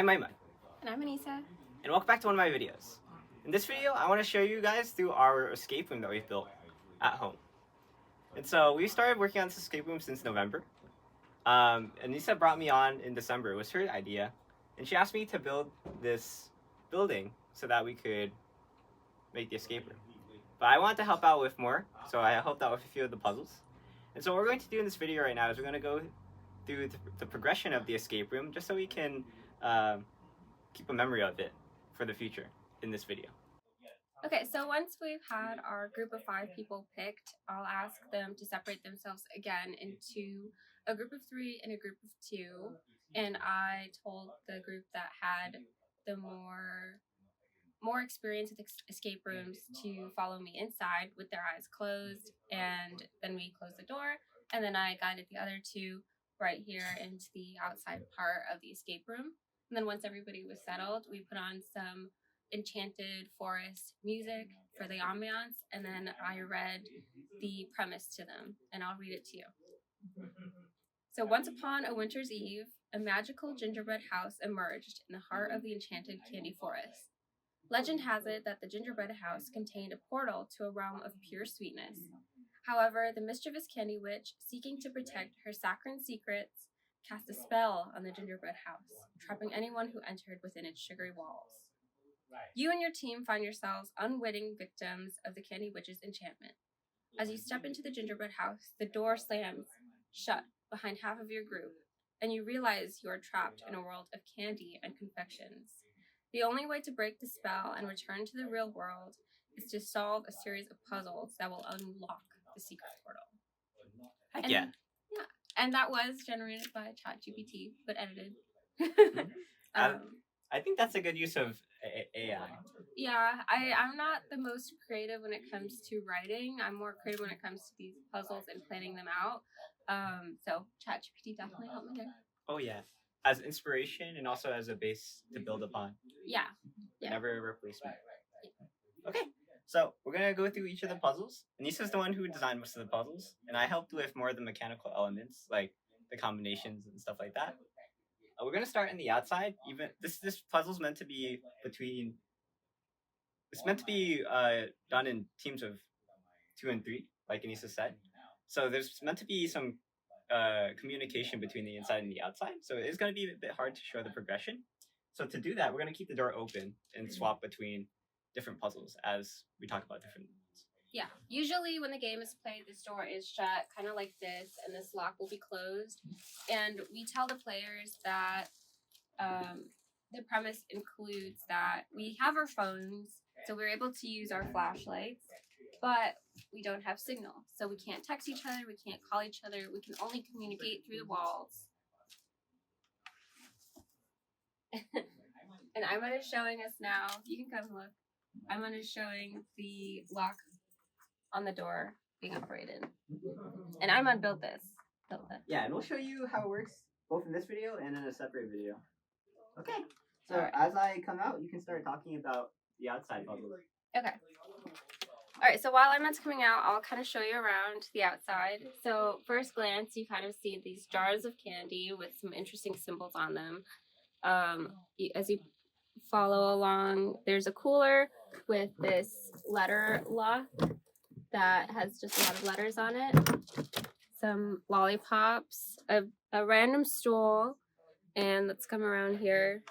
I'm Maimon. And I'm Anisa. And welcome back to one of my videos. In this video, I want to show you guys through our escape room that we've built at home. And so we started working on this escape room since November. Anisa brought me on in December. It was her idea. And she asked me to build this building so that we could make the escape room. But I wanted to help out with more, so I helped out with a few of the puzzles. And so what we're going to do in this video right now is we're going to go through the progression of the escape room just so we can keep a memory of it for the future in this video. Okay, so once we've had our group of 5 people picked, I'll ask them to separate themselves again into a group of 3 and a group of 2. And I told the group that had the more experience with escape rooms to follow me inside with their eyes closed, and then we closed the door, and then I guided the other 2 right here into the outside part of the escape room. And then once everybody was settled, we put on some enchanted forest music for the ambiance, and then I read the premise to them, and I'll read it to you. So once upon a winter's eve, a magical gingerbread house emerged in the heart of the enchanted candy forest. Legend has it that the gingerbread house contained a portal to a realm of pure sweetness. However, the mischievous candy witch, seeking to protect her saccharine secrets, cast a spell on the gingerbread house, trapping anyone who entered within its sugary walls. You and your team find yourselves unwitting victims of the candy witch's enchantment. As you step into the gingerbread house, the door slams shut behind half of your group, and you realize you are trapped in a world of candy and confections. The only way to break the spell and return to the real world is to solve a series of puzzles that will unlock the secret portal. Heck yeah. Yeah. And that was generated by ChatGPT, but edited. I think that's a good use of AI. Yeah, I'm not the most creative when it comes to writing. I'm more creative when it comes to these puzzles and planning them out. So ChatGPT definitely helped me there. Oh yeah. As inspiration and also as a base to build upon. Yeah. Never a replacement. Okay, so we're gonna go through each of the puzzles. Anissa's the one who designed most of the puzzles, and I helped with more of the mechanical elements, like the combinations and stuff like that. We're gonna start in the outside. Even this puzzle's meant to be between. It's meant to be done in teams of 2 and 3, like Anisa said. So there's meant to be some communication between the inside and the outside. So it's going to be a bit hard to show the progression. So to do that, we're going to keep the door open and swap between different puzzles as we talk about different ones. Yeah, usually when the game is played, this door is shut, kind of like this, and this lock will be closed. And we tell the players that the premise includes that we have our phones, so we're able to use our flashlights, but we don't have signal. So we can't text each other, we can't call each other, we can only communicate through the walls. And Imon is showing us now, you can come look. Imon is showing the lock on the door being operated. And Imon built this. Yeah, and we'll show you how it works both in this video and in a separate video. Okay, so right. As I come out, you can start talking about the outside puzzle. Okay. Alright, so while Imon's coming out, I'll kind of show you around the outside. So first glance, you kind of see these jars of candy with some interesting symbols on them. As you follow along, there's a cooler with this letter lock that has just a lot of letters on it. Some lollipops, a random stool, and let's come around here.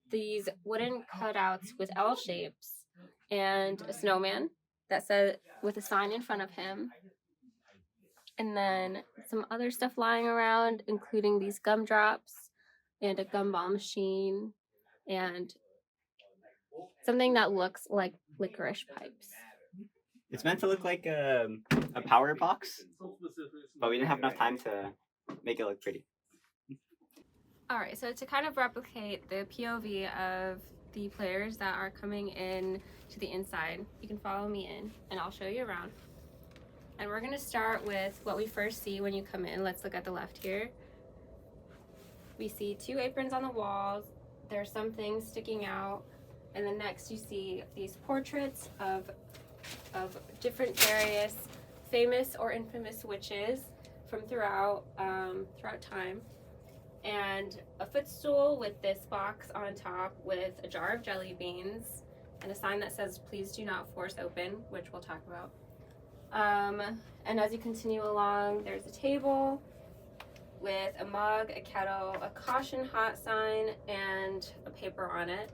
These wooden cutouts with L shapes and a snowman that says with a sign in front of him. And then some other stuff lying around, including these gumdrops and a gumball machine and something that looks like licorice pipes. It's meant to look like a power box, but we didn't have enough time to make it look pretty. Alright, so to kind of replicate the POV of the players that are coming in to the inside, you can follow me in and I'll show you around. And we're going to start with what we first see when you come in. Let's look at the left here. We see 2 aprons on the walls. There's some things sticking out. And then next you see these portraits of different various famous or infamous witches from throughout time. and a footstool with this box on top with a jar of jelly beans and a sign that says please do not force open, which we'll talk about. And as you continue along, there's a table with a mug, a kettle, a caution hot sign, and a paper on it.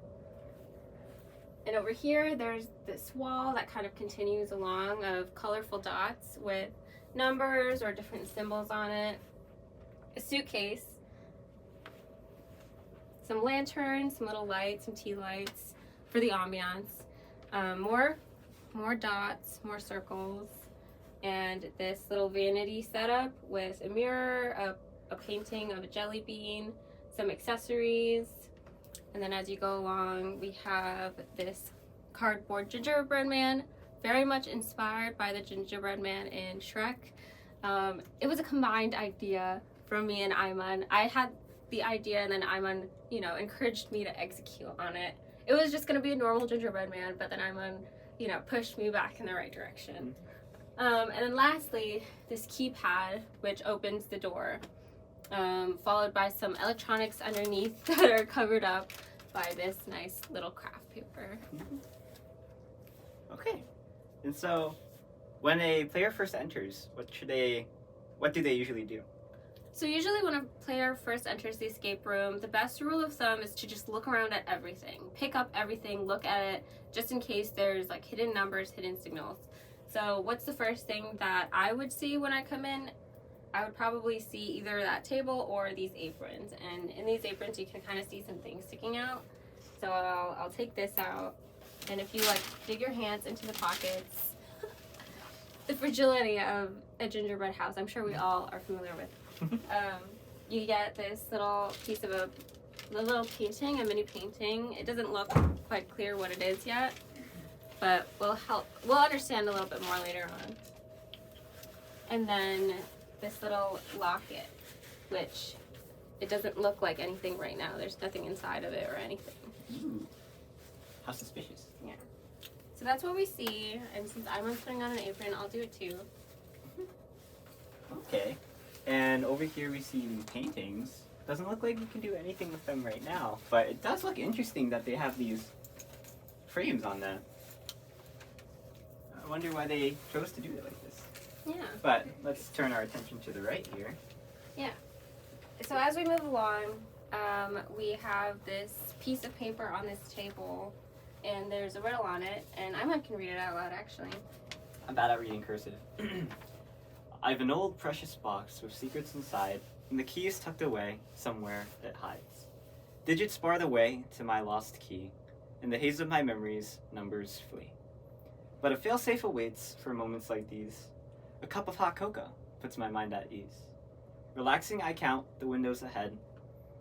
And over here, there's this wall that kind of continues along of colorful dots with numbers or different symbols on it. A suitcase, some lanterns, some little lights, some tea lights for the ambiance. More dots, more circles, and this little vanity setup with a mirror, a painting of a jelly bean, some accessories. And then as you go along, we have this cardboard gingerbread man, very much inspired by the gingerbread man in Shrek. It was a combined idea from me and Ayman. I had the idea, and then Ayman, encouraged me to execute on it. It was just gonna be a normal gingerbread man, but then Ayman, pushed me back in the right direction. And then lastly, this keypad, which opens the door, followed by some electronics underneath that are covered up by this nice little craft paper. Okay. And so, when a player first enters, what do they usually do? So usually when a player first enters the escape room, the best rule of thumb is to just look around at everything. Pick up everything, look at it, just in case there's like hidden numbers, hidden signals. So what's the first thing that I would see when I come in? I would probably see either that table or these aprons. And in these aprons, you can kind of see some things sticking out. So I'll take this out. And if you dig your hands into the pockets, the fragility of a gingerbread house, I'm sure we all are familiar with. You get this little piece of a little painting, a mini painting. It doesn't look quite clear what it is yet, but we'll understand a little bit more later on. And then this little locket, which it doesn't look like anything right now. There's nothing inside of it or anything. Ooh. How suspicious. Yeah. So that's what we see, and since I'm putting on an apron, I'll do it too. Okay. And over here we see paintings. Doesn't look like you can do anything with them right now, but it does look interesting that they have these frames on them. I wonder why they chose to do it like this. Yeah. But let's turn our attention to the right here. Yeah. So as we move along, we have this piece of paper on this table, and there's a riddle on it, and I can read it out loud actually. I'm bad at reading cursive. I have an old precious box with secrets inside, and the key is tucked away somewhere it hides. Digits bar the way to my lost key. In the haze of my memories, numbers flee. But a failsafe awaits for moments like these. A cup of hot cocoa puts my mind at ease. Relaxing, I count the windows ahead.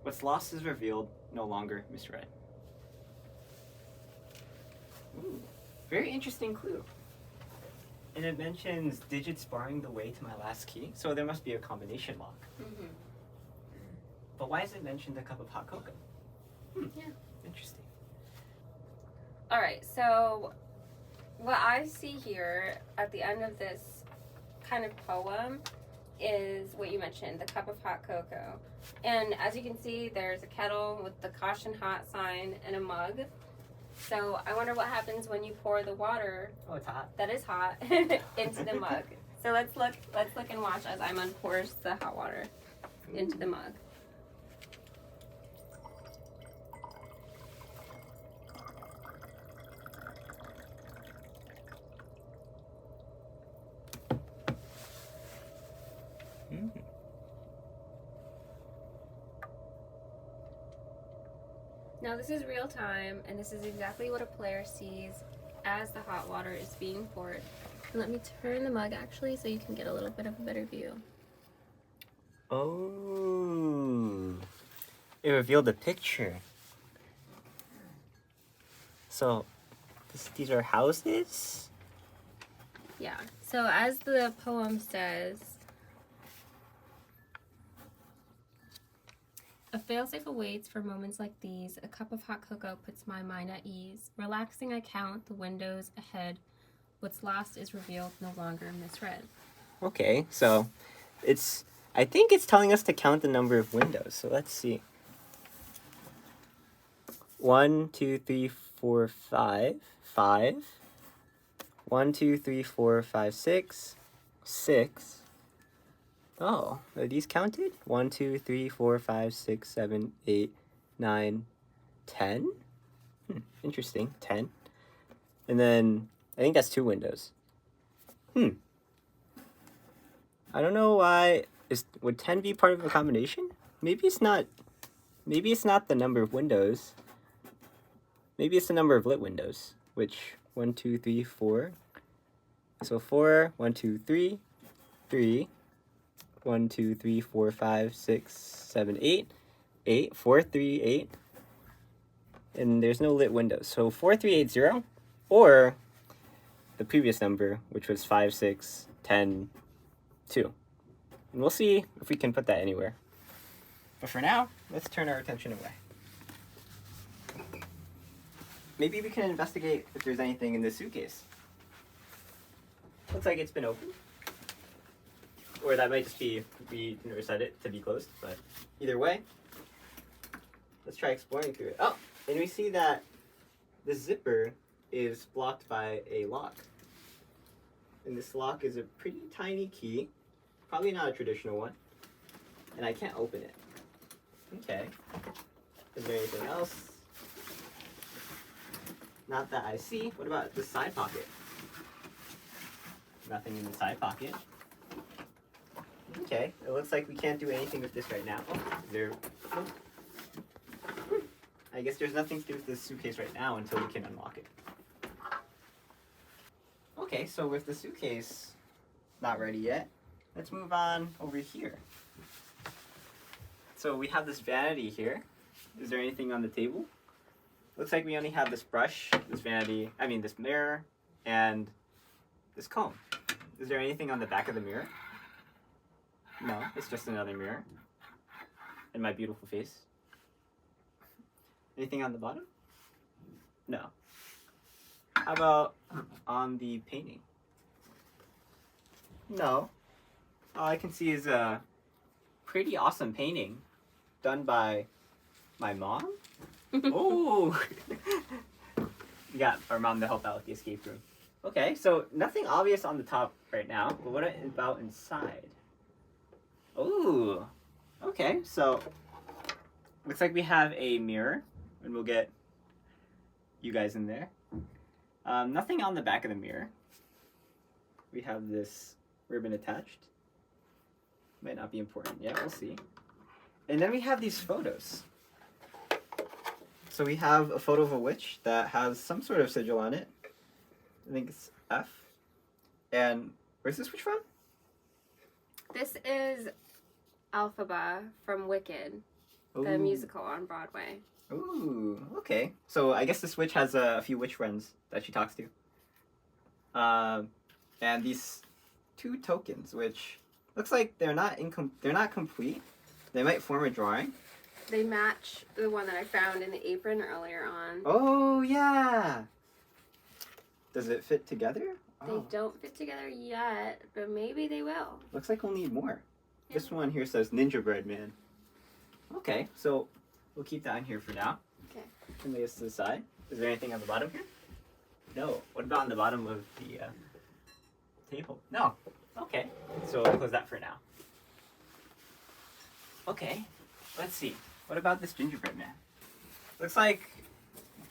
What's lost is revealed, no longer misread. Ooh, very interesting clue. And it mentions digits barring the way to my last key, so there must be a combination lock. Mm-hmm. But why is it mentioned a cup of hot cocoa? Yeah. Interesting. All right, so what I see here at the end of this kind of poem is what you mentioned, the cup of hot cocoa. And as you can see, there's a kettle with the caution hot sign and a mug. So I wonder what happens when you pour the water. Oh, it's hot. That is hot into the mug. So let's look and watch as Ayman pours the hot water into the mug. Now this is real time, and this is exactly what a player sees as the hot water is being poured. And let me turn the mug actually so you can get a little bit of a better view. Oh, it revealed a picture. So, these are houses? Yeah, so as the poem says, a failsafe awaits for moments like these. A cup of hot cocoa puts my mind at ease. Relaxing, I count the windows ahead. What's lost is revealed, no longer misread. Okay, so I think it's telling us to count the number of windows. So let's see. 1, 2, 3, 4, 5. 5. 1, 2, 3, 4, 5, 6. 6. Oh, are these counted? 1, 2, 3, 4, 5, 6, 7, 8, 9, 10. Interesting. 10. And then I think that's 2 windows. I don't know why. Would 10 be part of a combination? Maybe it's not. Maybe it's not the number of windows. Maybe it's the number of lit windows. Which 1, 2, 3, 4. So 4. 1, 2, 3. 3. 1, 2, 3, 4, 5, 6, 7, 8. 8. 4, 3, 8. And there's no lit windows. So 4, 3, 8, 0. Or the previous number, which was 5, 6, 10, 2. And we'll see if we can put that anywhere. But for now, let's turn our attention away. Maybe we can investigate if there's anything in this suitcase. Looks like it's been opened. Or that might just be, we never set it to be closed, but either way, let's try exploring through it. Oh, and we see that the zipper is blocked by a lock. And this lock is a pretty tiny key, probably not a traditional one, and I can't open it. Okay. Is there anything else? Not that I see. What about the side pocket? Nothing in the side pocket. Okay, it looks like we can't do anything with this right now. I guess there's nothing to do with this suitcase right now until we can unlock it. Okay, so with the suitcase not ready yet, let's move on over here. So we have this vanity here. Is there anything on the table? Looks like we only have this brush, this mirror, and this comb. Is there anything on the back of the mirror? No, it's just another mirror. And my beautiful face. Anything on the bottom? No. How about on the painting? No. All I can see is a pretty awesome painting done by my mom. Oh! We got our mom to help out with the escape room. Okay, so nothing obvious on the top right now, but what about inside? Ooh, okay, so looks like we have a mirror, and we'll get you guys in there. Nothing on the back of the mirror. We have this ribbon attached. Might not be important yet, we'll see. And then we have these photos. So we have a photo of a witch that has some sort of sigil on it. I think it's F. And where's this witch from? This is Elphaba from Wicked, Ooh. the musical on Broadway. Ooh, okay. So I guess this witch has a few witch friends that she talks to. And these 2 tokens, which looks like they're not complete. They might form a drawing. They match the one that I found in the apron earlier on. Oh, yeah. Does it fit together? They don't fit together yet, but maybe they will. Looks like we'll need more. Yeah. This one here says Gingerbread Man. Okay, so we'll keep that in here for now. Okay. And lay this to the side. Is there anything on the bottom here? No. What about on the bottom of the table? No. Okay, so we'll close that for now. Okay, let's see. What about this gingerbread man? Looks like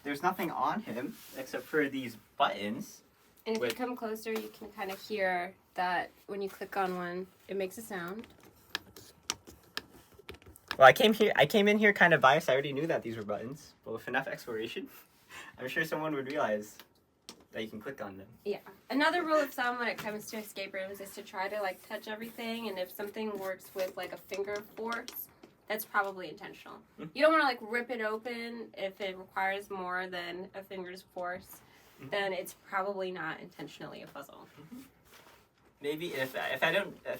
there's nothing on him except for these buttons. And if you come closer, you can kind of hear that when you click on one, it makes a sound. Well, I came in here kind of biased. I already knew that these were buttons. But with enough exploration, I'm sure someone would realize that you can click on them. Yeah. Another rule of thumb when it comes to escape rooms is to try to like touch everything, and if something works with like a finger force, that's probably intentional. You don't want to like rip it open if it requires more than a finger's force. Then it's probably not intentionally a puzzle. Maybe if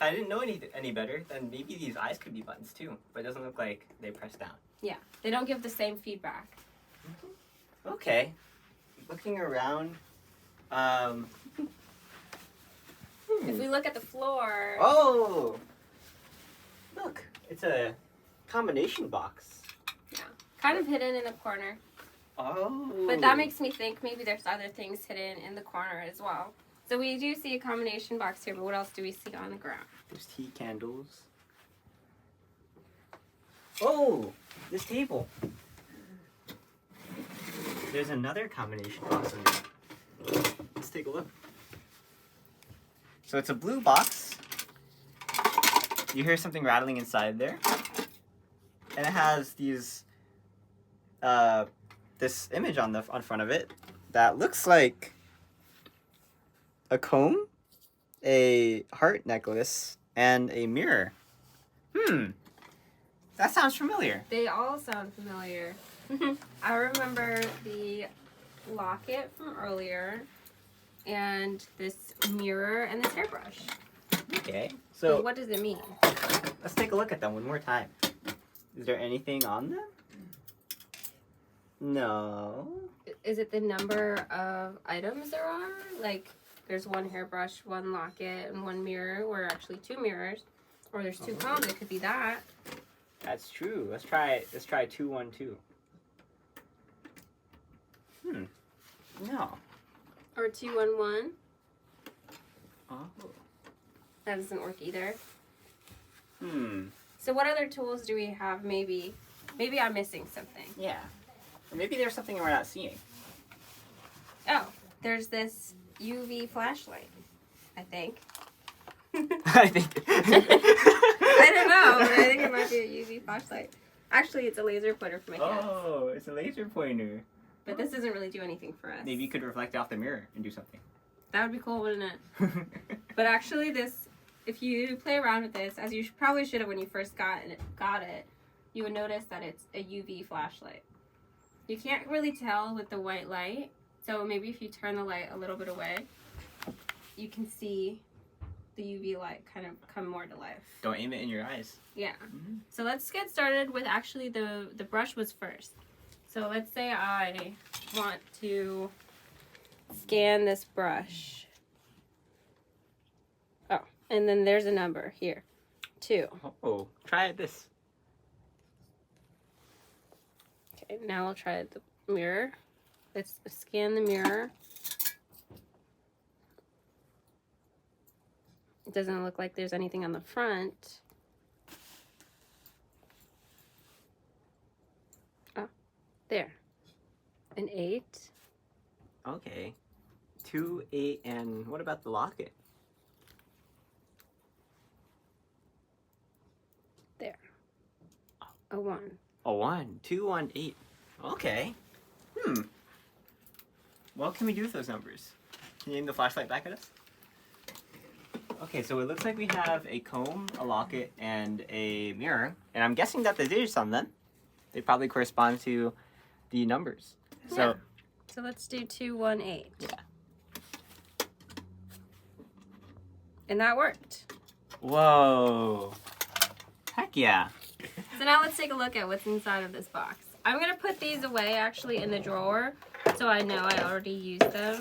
I didn't know any better, then maybe these eyes could be buttons too. But it doesn't look like they press down. Yeah, they don't give the same feedback. Okay, looking around. If we look at the floor. Oh. Look, it's a combination box. Yeah, kind of hidden in the corner. Oh. But that makes me think maybe there's other things hidden in the corner as well. So we do see a combination box here, but what else do we see on the ground? There's tea candles. Oh, this table. There's another combination box in there. Let's take a look. So it's a blue box. You hear something rattling inside there. And it has these, this image on front of it that looks like a comb, a heart necklace, and a mirror. That sounds familiar. They all sound familiar. I remember the locket from earlier, and this mirror, and this hairbrush. Okay, So so what does it mean? let's take a look at them one more time. Is there anything on them? No. Is it the number of items there are? Like, there's one hairbrush, one locket, and one mirror, or actually two mirrors. Or there's two combs, it could be that. That's true. Let's try 212. No. Or 211. Oh. That doesn't work either. Hmm. So what other tools do we have? Maybe I'm missing something. Yeah. Or maybe there's something we're not seeing. Oh, there's this UV flashlight, I think. I think. I don't know, but I think it might be a UV flashlight. Actually, it's a laser pointer for my hands. Oh, it's a laser pointer. But this doesn't really do anything for us. Maybe you could reflect off the mirror and do something. That would be cool, wouldn't it? But actually, this, if you play around with this, as you probably should have when you first got it, you would notice that it's a UV flashlight. You can't really tell with the white light, so maybe if you turn the light a little bit away, you can see the UV light kind of come more to life. Don't aim it in your eyes. Yeah. So let's get started with actually the brush was first. So let's say I want to scan this brush. Oh, and then there's a number here. 2. Oh, try this. Okay, now I'll try the mirror. Let's scan the mirror. It doesn't look like there's anything on the front. Oh, there. An 8. Okay. 2, 8, and what about the locket? There. A 1. A 1. 2, 1, 8. Okay. What can we do with those numbers? Can you aim the flashlight back at us? Okay, so it looks like we have a comb, a locket, and a mirror. And I'm guessing that the digits on them, they probably correspond to the numbers. So, Yeah. So let's do 218. Yeah. And that worked. Whoa. Heck yeah. So now let's take a look at what's inside of this box. I'm going to put these away actually in the drawer so I know I already used them.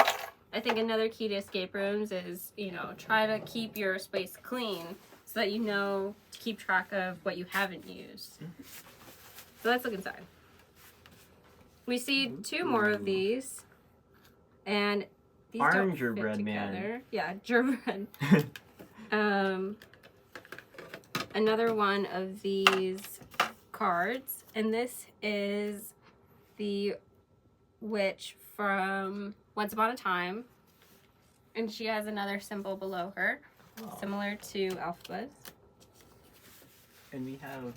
I think another key to escape rooms is, try to keep your space clean so that you know to keep track of what you haven't used. So let's look inside. We see 2 more of these, and these don't fit Gingerbread together. man. Yeah, gingerbread. Another one of these cards, and this is the witch from Once Upon a Time, and she has another symbol below her, similar to Elphba's. And we have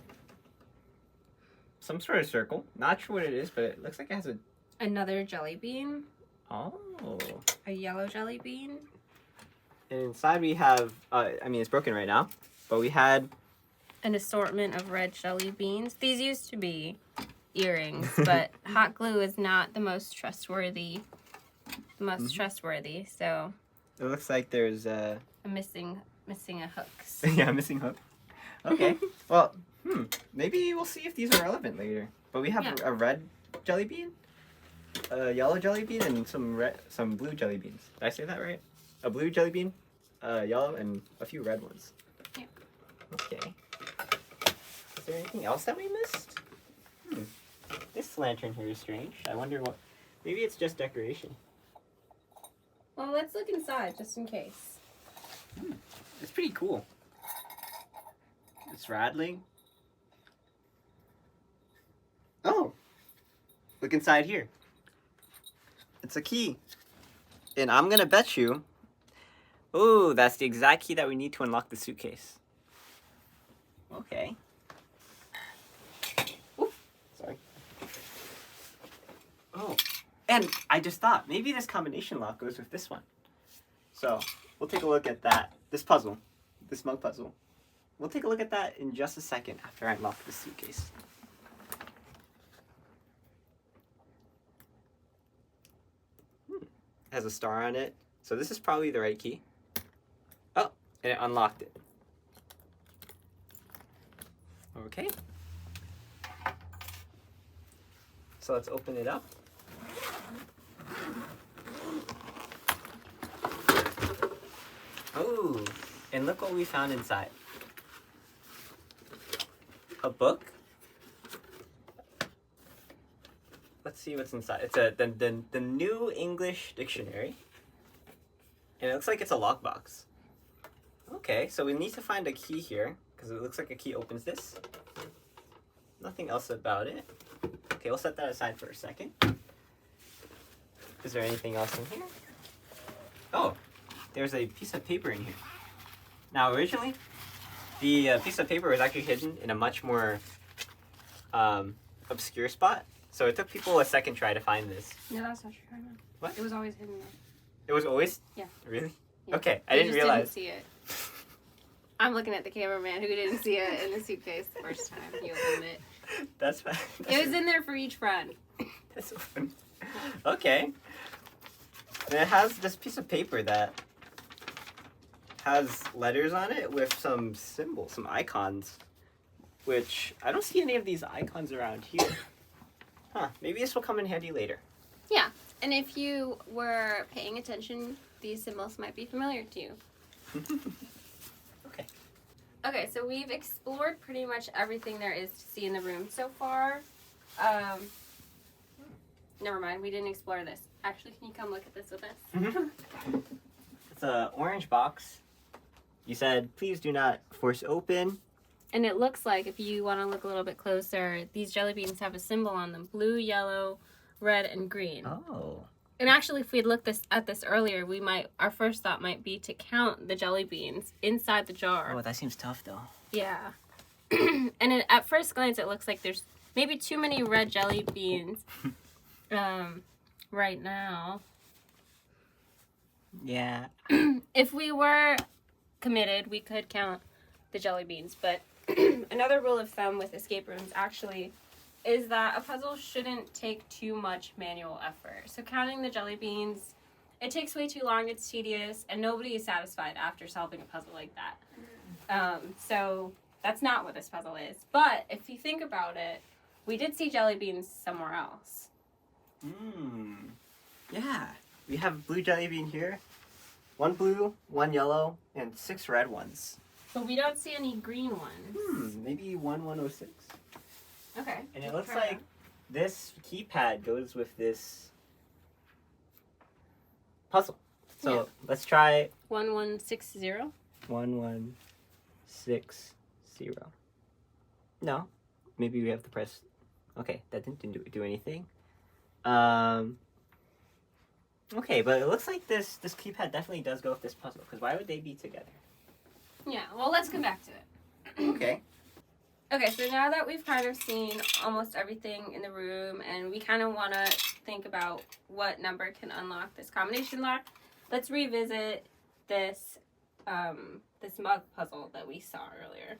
some sort of circle. Not sure what it is, but it looks like it has a... Another jelly bean. Oh. A yellow jelly bean. And inside we have, it's broken right now, but we had... An assortment of red jelly beans. These used to be earrings, but hot glue is not the most trustworthy. So It looks like there's a... I'm missing a hooks. yeah, missing hook. Okay. Well, maybe we'll see if these are relevant later. But we have a red jelly bean, a yellow jelly bean, and some blue jelly beans. Did I say that right? A blue jelly bean, yellow, and a few red ones. Yeah. Okay. there anything else that we missed? This lantern here is strange. I wonder what... Maybe it's just decoration. Well, let's look inside just in case. It's pretty cool. It's rattling. Oh! Look inside here. It's a key. And I'm gonna bet you... Oh, that's the exact key that we need to unlock the suitcase. Okay. Ooh, sorry. Oh, and I just thought, maybe this combination lock goes with this one. So, we'll take a look at that. This puzzle. This mug puzzle. We'll take a look at that in just a second after I unlock the suitcase. Has a star on it. So this is probably the right key. Oh, and it unlocked it. Okay. So let's open it up. Oh, and look what we found inside. A book. Let's see what's inside. It's the New English Dictionary. And it looks like it's a lockbox. Okay, so we need to find a key here, because it looks like a key opens this. Nothing else about it. Okay, we'll set that aside for a second. Is there anything else in here? Oh, there's a piece of paper in here. Now, originally, the piece of paper was actually hidden in a much more obscure spot. So it took people a second try to find this. No, that's not true. What? It was always hidden there. It was always? Yeah. Really? Yeah. Okay, I didn't realize. Didn't see it. I'm looking at the cameraman who didn't see it in the suitcase the first time he opened it. That's fine. It was in there for each friend. That's so funny. Okay. And it has this piece of paper that has letters on it with some symbols, some icons, which I don't see any of these icons around here. Huh, maybe this will come in handy later. Yeah, and if you were paying attention, these symbols might be familiar to you. Okay. Okay, so we've explored pretty much everything there is to see in the room so far. Never mind, we didn't explore this. Actually, can you come look at this with us? It's an orange box. You said, please do not force open. And it looks like, if you want to look a little bit closer, these jelly beans have a symbol on them. Blue, yellow, red, and green. Oh. And actually, if we had looked at this earlier, our first thought might be to count the jelly beans inside the jar. Oh, that seems tough, though. Yeah. And at first glance, it looks like there's maybe too many red jelly beans right now. Yeah. If we were committed, we could count the jelly beans, but another rule of thumb with escape rooms actually is that a puzzle shouldn't take too much manual effort. So counting the jelly beans, it takes way too long, it's tedious, and nobody is satisfied after solving a puzzle like that. So that's not what this puzzle is. But if you think about it, we did see jelly beans somewhere else. Yeah. We have blue jelly bean here. 1 blue, 1 yellow, and 6 red ones. But we don't see any green ones. Maybe 1106. Okay. And it looks like this keypad goes with this puzzle. So let's try 1160. 1160. No, maybe we have to press. Okay, that didn't do anything. Okay, but it looks like this keypad definitely does go with this puzzle. Because why would they be together? Yeah. Well, let's come back to it. Okay. Okay, so now that we've kind of seen almost everything in the room and we kind of want to think about what number can unlock this combination lock, let's revisit this this mug puzzle that we saw earlier.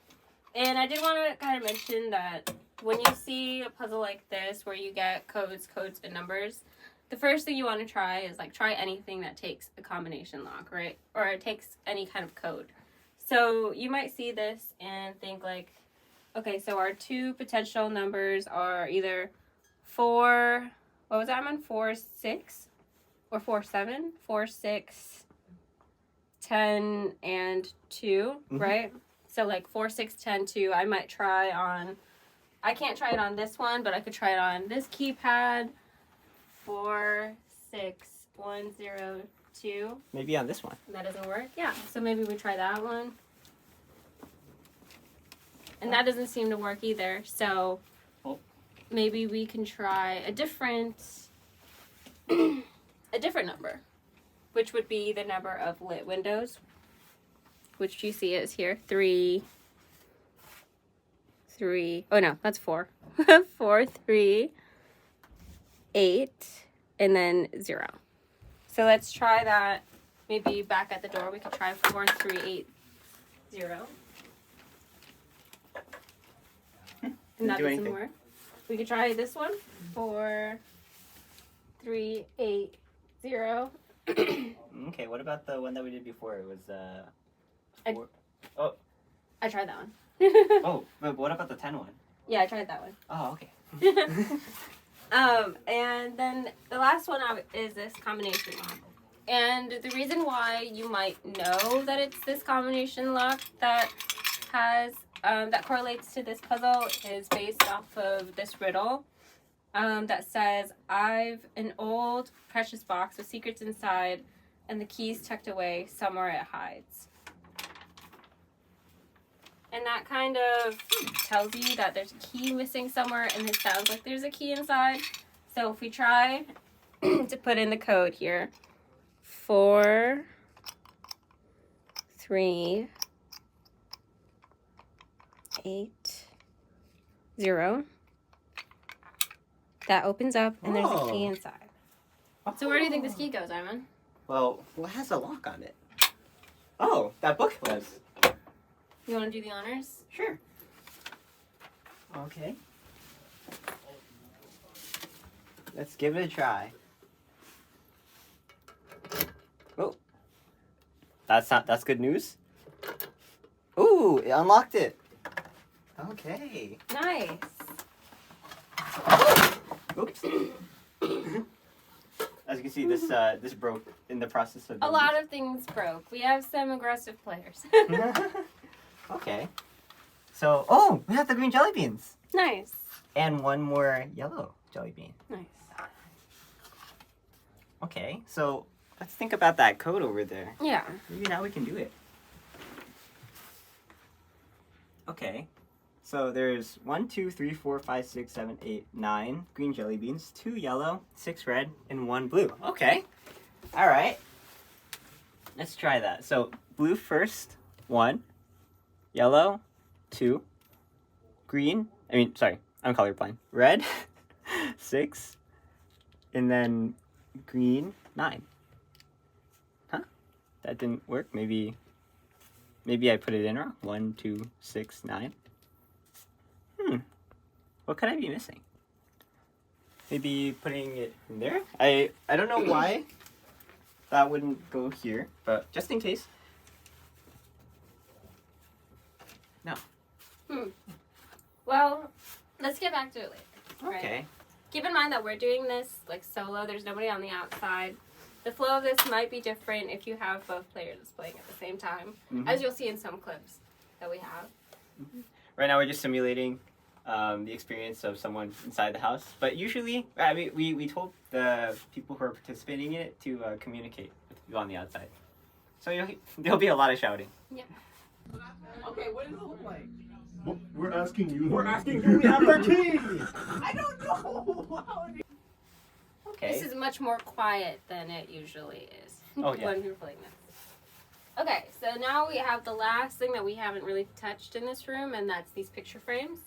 And I did want to kind of mention that when you see a puzzle like this where you get codes, and numbers, the first thing you want to try is try anything that takes a combination lock, right? Or it takes any kind of code. So you might see this and think okay, so our two potential numbers are either 4, what was that one? 4, 6? Or 4, 7? 4, 6, 10, and 2, right? So like 4, 6, 10, 2. I might try on. I can't try it on this one, but I could try it on this keypad. 4, 6, 1, 0, 2. Maybe on this one. That doesn't work. Yeah. So maybe we try that one. And that doesn't seem to work either. So maybe we can try a different number, which would be the number of lit windows, which you see is here. 3. Oh no, that's 4. 4, 3, 8, and then 0. So let's try that. Maybe back at the door we could try 4, 3, 8, 0. And that doesn't work. We could try this one. 4, 3, 8, 0. Okay, what about the one that we did before? It was 4. I tried that one. Oh, but what about the 10 one? Yeah, I tried that one. Oh, okay. And then the last one is this combination lock. And the reason why you might know that it's this combination lock that has that correlates to this puzzle is based off of this riddle that says, "I've an old precious box with secrets inside, and the keys tucked away somewhere it hides." And that kind of tells you that there's a key missing somewhere, and it sounds like there's a key inside. So if we try to put in the code here, 4, 3, 8, 0. That opens up, and there's a key inside. So where do you think this key goes, Iman? Well, what has a lock on it? Oh, that book was. You want to do the honors? Sure. Okay. Let's give it a try. Oh. That's good news. Ooh, it unlocked it. Okay. Nice. Oops. As you can see, this broke in the process of. A lot of things broke. We have some aggressive players. Okay. So, oh, we have the green jelly beans. Nice. And one more yellow jelly bean. Nice. Okay, so let's think about that code over there. Yeah. Maybe now we can do it. Okay. So there's 1, 2, 3, 4, 5, 6, 7, 8, 9 green jelly beans, 2 yellow, 6 red, and 1 blue. Okay. All right. Let's try that. So blue first, 1. Yellow, 2. Green, I'm colorblind. Red, 6. And then green, 9. Huh? That didn't work. Maybe I put it in wrong. 1, 2, 6, 9. What could I be missing? Maybe putting it in there? I don't know why that wouldn't go here, but just in case. No. Well, let's get back to it later. Okay. Right? Keep in mind that we're doing this like solo. There's nobody on the outside. The flow of this might be different if you have both players playing at the same time, as you'll see in some clips that we have. Right now we're just simulating the experience of someone inside the house. But usually, we told the people who are participating in it to communicate with the people on the outside. So there'll be a lot of shouting. Yeah. Okay, what does it look like? Well, we're asking you. We're asking do we have our key? I don't know. Okay. This is much more quiet than it usually is Oh, yeah. when we're playing this. Okay, so now we have the last thing that we haven't really touched in this room, and that's these picture frames.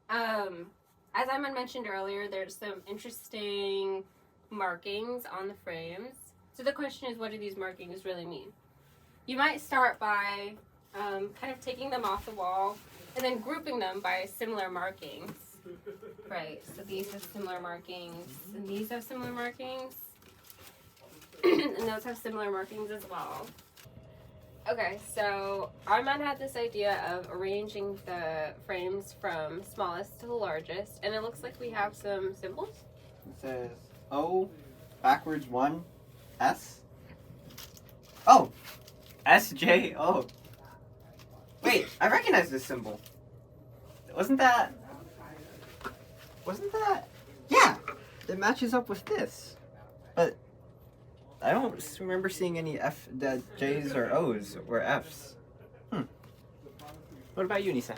As Iman mentioned earlier, there's some interesting markings on the frames. So the question is, what do these markings really mean? You might start by kind of taking them off the wall and then grouping them by similar markings. Right, so these have similar markings, and these have similar markings, and those have similar markings as well. Okay, so Armand had this idea of arranging the frames from smallest to the largest, and it looks like we have some symbols. It says O, backwards 1, S. Oh, S, J, O. Wait, I recognize this symbol. Wasn't that? Yeah, it matches up with this. But I don't remember seeing any J's or O's or F's. What about you, Nisa?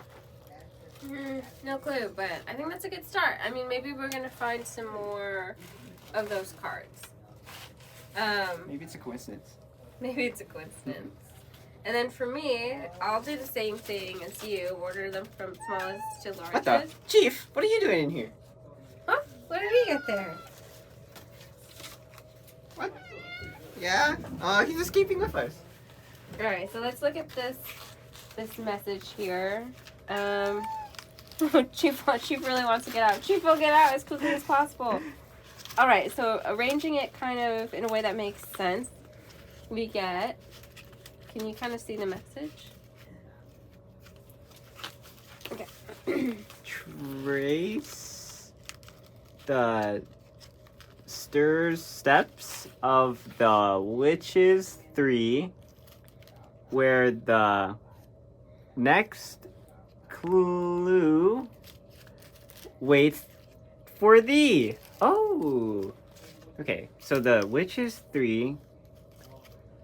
No clue, but I think that's a good start. I mean, maybe we're gonna find some more of those cards. Maybe it's a coincidence. Maybe it's a coincidence. And then for me, I'll do the same thing as you. Order them from smallest to largest. What the? Chief, what are you doing in here? Huh? What did he get there? What? Yeah? He's just keeping with us. All right, so let's look at this message here. Chief really wants to get out. Chief will get out as quickly as possible. All right, so arranging it kind of in a way that makes sense. We get. Can you kind of see the message? Okay. Trace the steps of the witches 3, where the next clue waits for thee. Oh, okay. So the witches 3,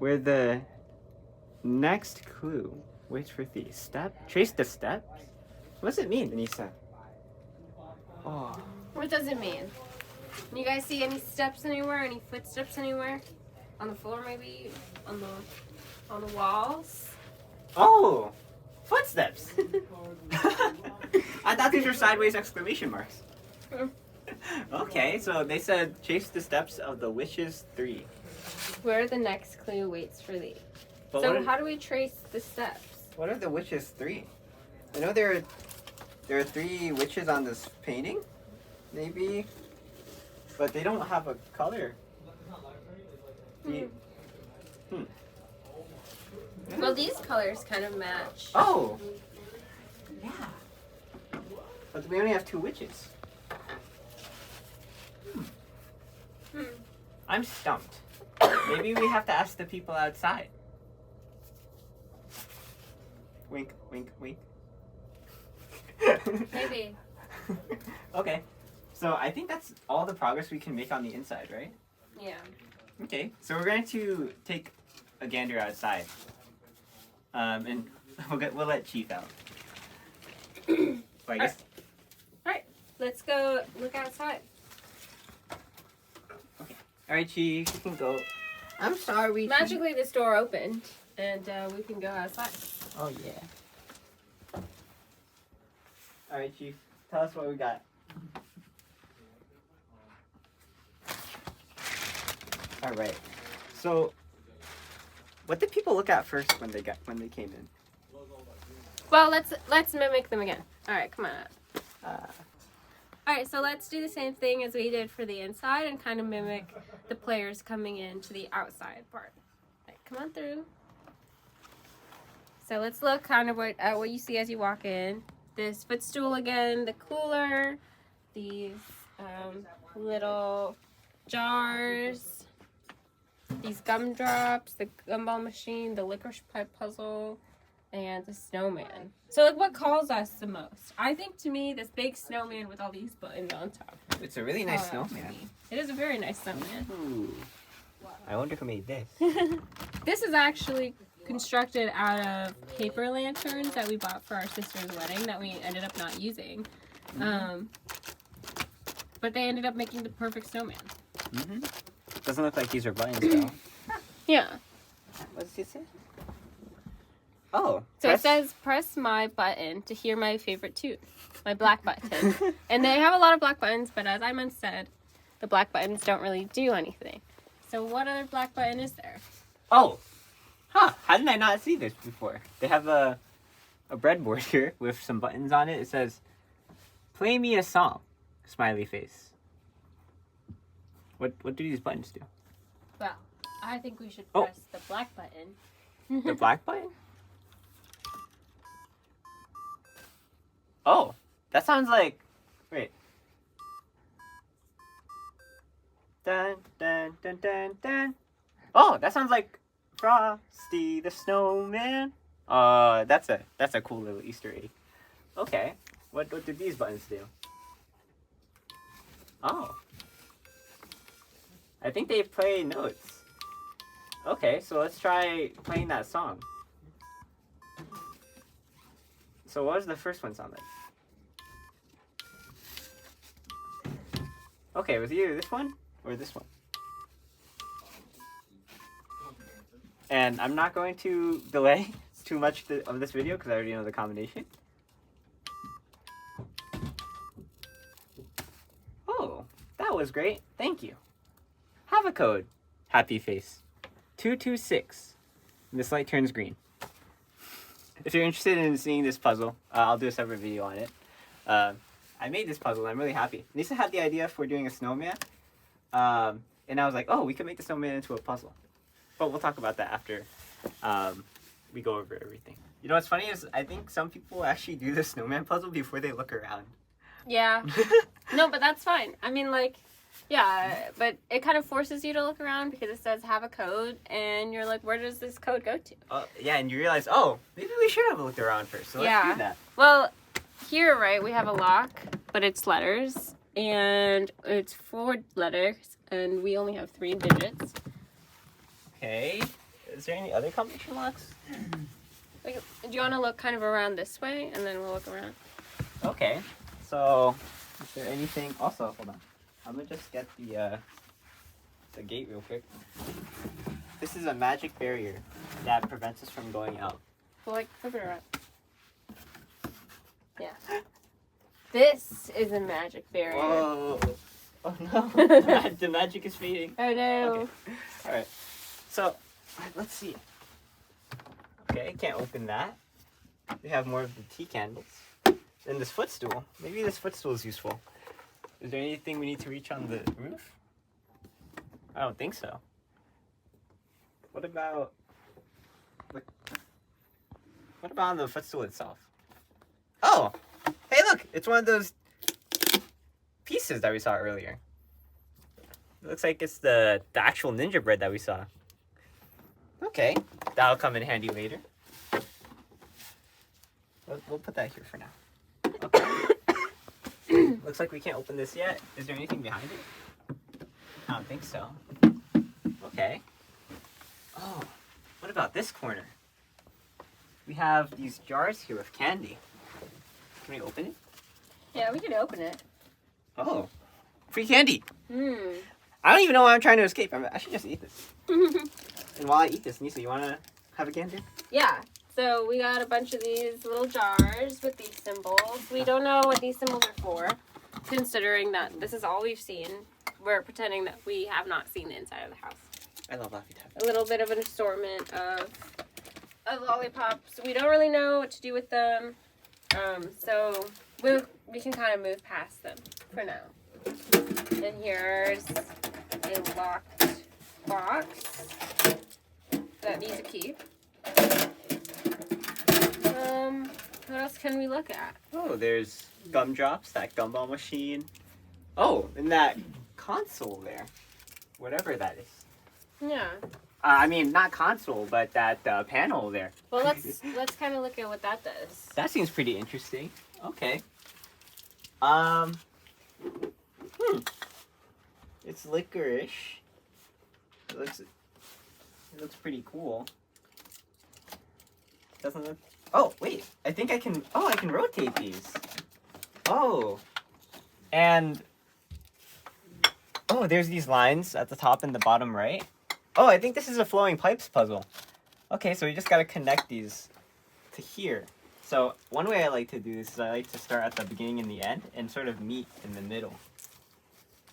where the next clue waits for thee. Trace the steps. What does it mean, Anisa? Oh. What does it mean? You guys see any steps anywhere? Any footsteps anywhere? On the floor, maybe? On the walls? Oh, footsteps. I thought these were sideways exclamation marks. Okay, so they said chase the steps of the witches 3. Where the next clue waits for thee. But So how do we trace the steps? what are the witches 3? I know there are 3 witches on this painting, maybe, but they don't have a color. Well, these colors kind of match. Oh, yeah. But we only have 2 witches. I'm stumped. Maybe we have to ask the people outside. Wink, wink, wink. Maybe. Okay. So I think that's all the progress we can make on the inside, right? Yeah. Okay. So we're going to take a gander outside. And we'll let Chief out. So I guess. Alright. Let's go look outside. All right, Chief, you can go. I'm sorry. Magically, this door opened, and we can go outside. Oh yeah. All right, Chief. Tell us what we got. All right. So, what did people look at first when they came in? Well, let's mimic them again. All right, come on up. Uh, All right, so let's do the same thing as we did for the inside and kind of mimic the players coming in to the outside part. All right, come on through. So let's look kind of at what you see as you walk in. This footstool again, the cooler, these little jars, these gumdrops, the gumball machine, the licorice pipe puzzle, and the snowman. So like, what calls us the most? I think to me, this big snowman with all these buttons on top. it's a really nice calls out to snowman. me. It is a very nice snowman. Ooh. I wonder who made this. This is actually constructed out of paper lanterns that we bought for our sister's wedding that we ended up not using. But they ended up making the perfect snowman. Mm-hmm. Doesn't look like these are buttons though. Yeah. What does it say? Oh. So it says, press my button to hear my favorite tune. My black button. And they have a lot of black buttons, but as Iman said, the black buttons don't really do anything. So what other black button is there? Oh. Huh. How did I not see this before? They have a breadboard here with some buttons on it. It says, play me a song. Smiley face. What do these buttons do? Well, I think we should Oh. press the black button. The black button? Oh, that sounds like. Wait. Dun dun dun dun dun. Oh, that sounds like Frosty the Snowman. That's a cool little Easter egg. Okay, what do these buttons do? Oh, I think they play notes. Okay, so let's try playing that song. So what does the first one sound like? Okay, was either this one or this one. And I'm not going to delay too much of this video because I already know the combination. Oh, that was great. Thank you. Have a code. Happy face. 226. And this light turns green. If you're interested in seeing this puzzle, I'll do a separate video on it. I made this puzzle and I'm really happy. Anisa had the idea for doing a snowman. And I was like, oh, we can make the snowman into a puzzle. But we'll talk about that after we go over everything. You know what's funny is I think some people actually do the snowman puzzle before they look around. Yeah. No, but that's fine. I mean, like, yeah, but it kind of forces you to look around because it says have a code, and you're like, where does this code go to? Yeah, and you realize, oh, maybe we should have looked around first. So let's do that. Well, here, right, we have a lock, but it's letters, and it's 4 letters, and we only have 3 digits. Okay. Is there any other combination locks? Like, do you want to look kind of around this way, and then we'll look around? Okay. So, is there anything? Also, hold on. I'm gonna just get the gate real quick. This is a magic barrier that prevents us from going out. Well, like, flip it around. Yeah. This is a magic barrier. Whoa. Oh no. The magic is fading. Oh no. Okay. Alright. So, let's see. Okay, can't open that. We have more of the tea candles. And this footstool. Maybe this footstool is useful. Is there anything we need to reach on the roof? I don't think so. What about on the footstool itself? Oh! Hey look! It's one of those pieces that we saw earlier. It looks like it's the actual gingerbread that we saw. Okay. That'll come in handy later. We'll put that here for now. Okay. Looks like we can't open this yet. Is there anything behind it? I don't think so. Okay. Oh, what about this corner? We have these jars here with candy. Can we open it? Yeah, we can open it. Oh, free candy. Hmm. I don't even know why I'm trying to escape. I should just eat this. And while I eat this, Nisa, you want to have a candy? Yeah. So we got a bunch of these little jars with these symbols. We don't know what these symbols are for, considering that this is all we've seen. We're pretending that we have not seen the inside of the house. I love Laffy Taffy. A little bit of an assortment of lollipops. We don't really know what to do with them, so we can kind of move past them for now. And here's a locked box that needs a key. What else can we look at? Oh, there's gumdrops, that gumball machine. Oh, and that console there. Whatever that is. Yeah. I mean, not console, but that panel there. Well, let's kind of look at what that does. That seems pretty interesting. Okay. It's licorice. It looks pretty cool. Doesn't look. Oh wait, I think I can. Oh, I can rotate these. Oh, and oh, there's these lines at the top and the bottom right. Oh, I think this is a flowing pipes puzzle. Okay, so we just gotta connect these to here. So one way I like to do this is I like to start at the beginning and the end and sort of meet in the middle.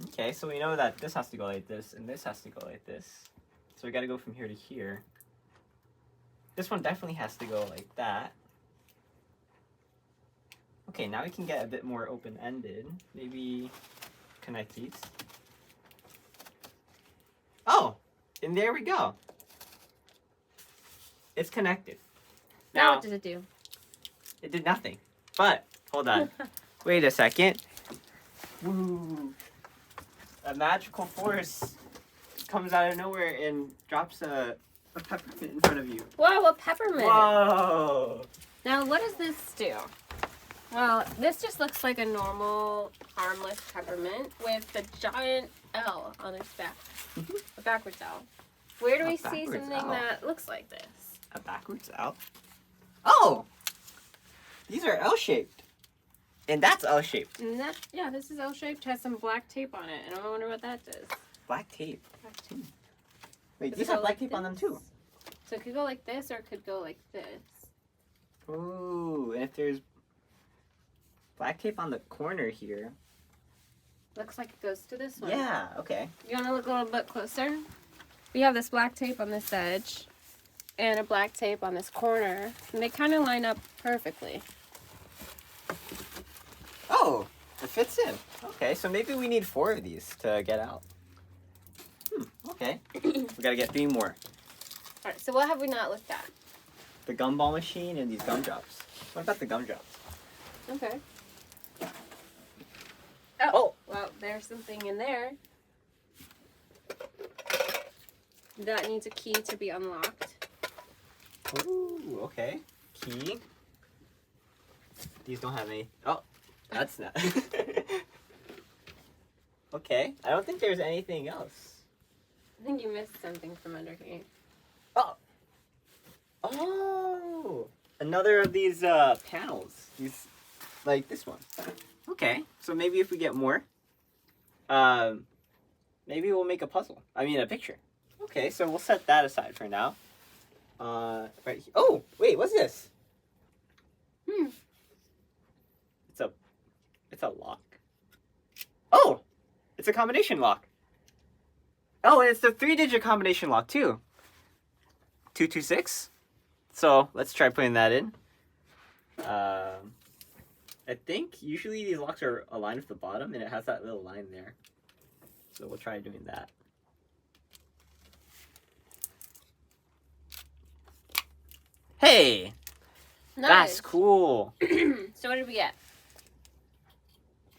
Okay, so we know that this has to go like this and this has to go like this. So we gotta go from here to here. This one definitely has to go like that. Okay, now we can get a bit more open-ended. Maybe connect these. Oh, and there we go. It's connected. Now what does it do? It did nothing. But, hold on. Wait a second. Woo. A magical force comes out of nowhere and drops a a peppermint in front of you. Whoa, a peppermint. Whoa! Now, what does this do? Well, this just looks like a normal, harmless peppermint with the giant L on its back. A backwards L. Where do A we see backwards something L. that looks like this? A backwards L? Oh! These are L-shaped. And that's L-shaped. And that, yeah, this is L-shaped, has some black tape on it, and I wonder what that does. Black tape. Black tape. Wait, Does these it go have black like tape on them this? too. So it could go like this, or it could go like this. Ooh, and if there's black tape on the corner here. Looks like it goes to this one. Yeah, okay. You want to look a little bit closer? We have this black tape on this edge, and a black tape on this corner, and they kind of line up perfectly. Oh, it fits in. Okay, so maybe we need 4 of these to get out. Okay. We gotta get 3 more. Alright, so what have we not looked at? The gumball machine and these gumdrops. What about the gumdrops? Okay. Oh! Well, there's something in there that needs a key to be unlocked. Ooh, okay. Key. These don't have any. Oh, that's not. Okay. I don't think there's anything else. I think you missed something from under here. Oh! Oh! Another of these panels. These, like this one. Okay. So maybe if we get more, maybe we'll make a puzzle. I mean, a picture. Okay, so we'll set that aside for now. Right here. Oh, wait, what's this? It's a lock. Oh, it's a combination lock. Oh, and it's the 3-digit combination lock too. 226. So let's try putting that in. I think usually these locks are aligned with the bottom, and it has that little line there. So we'll try doing that. Hey, Nice. that's cool. So what did we get?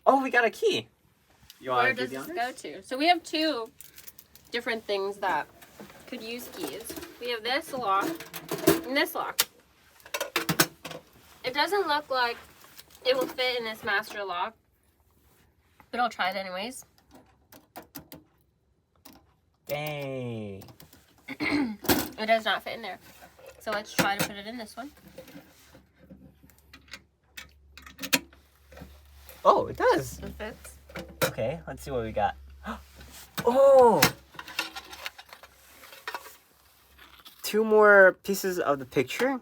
Oh, we got a key. You want Where to do does the this honors? go to? So we have 2 different things that could use keys. We have this lock and this lock. It doesn't look like it will fit in this master lock, but I'll try it anyways. Dang. It does not fit in there. So let's try to put it in this one. Oh, it does. It fits. Okay, let's see what we got. Oh! 2 more pieces of the picture.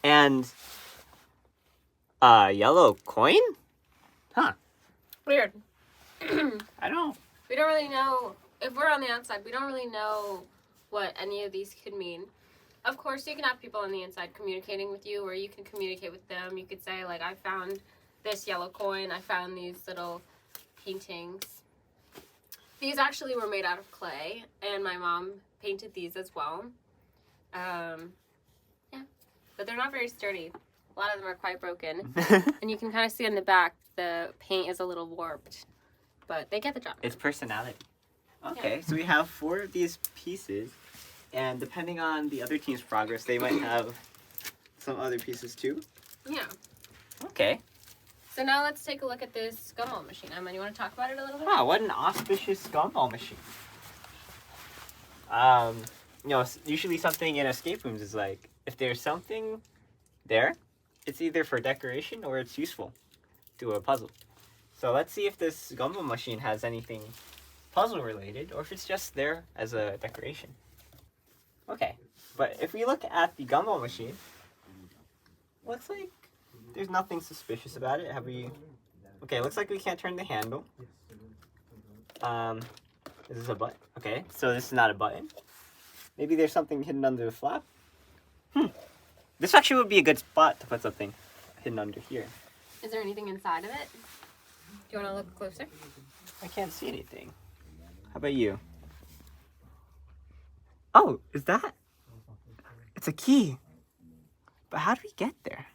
And a yellow coin? Huh. Weird. I don't. We don't really know, if we're on the outside, we don't really know what any of these could mean. Of course, you can have people on the inside communicating with you, or you can communicate with them. You could say, like, I found this yellow coin, I found these little paintings. These actually were made out of clay, and my mom painted these as well. Yeah, but they're not very sturdy. A lot of them are quite broken. And you can kind of see in the back, the paint is a little warped. But they get the job. It's personality. Okay, so we have 4 of these pieces, and depending on the other team's progress, they might have some other pieces too. Yeah. Okay. So now let's take a look at this gumball machine. Emma, you want to talk about it a little bit? Wow, what an auspicious gumball machine. You know, usually something in escape rooms is like, if there's something there, it's either for decoration or it's useful to a puzzle. So let's see if this gumball machine has anything puzzle related, or if it's just there as a decoration. Okay, but if we look at the gumball machine, looks like there's nothing suspicious about it. Have we? Okay, looks like we can't turn the handle. This is a button. Okay, so this is not a button. Maybe there's something hidden under the flap. This actually would be a good spot to put something hidden under here. Is there anything inside of it? Do you want to look closer? I can't see anything. How about you? Oh, is that? It's a key. But how do we get there?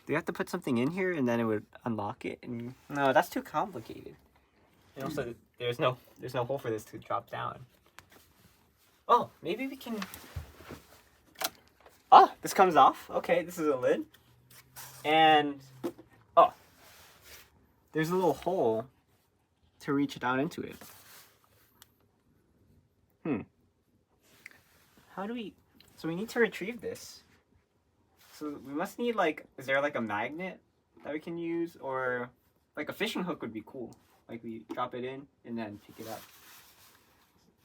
Do we have to put something in here and then it would unlock it? And no, that's too complicated. And also, there's no hole for this to drop down. Oh, maybe we can... Oh, this comes off. Okay, this is a lid. And... Oh. There's a little hole to reach down into it. How do we... So we need to retrieve this. So we must need like... Is there like a magnet that we can use? Or like a fishing hook would be cool. Like we drop it in and then pick it up.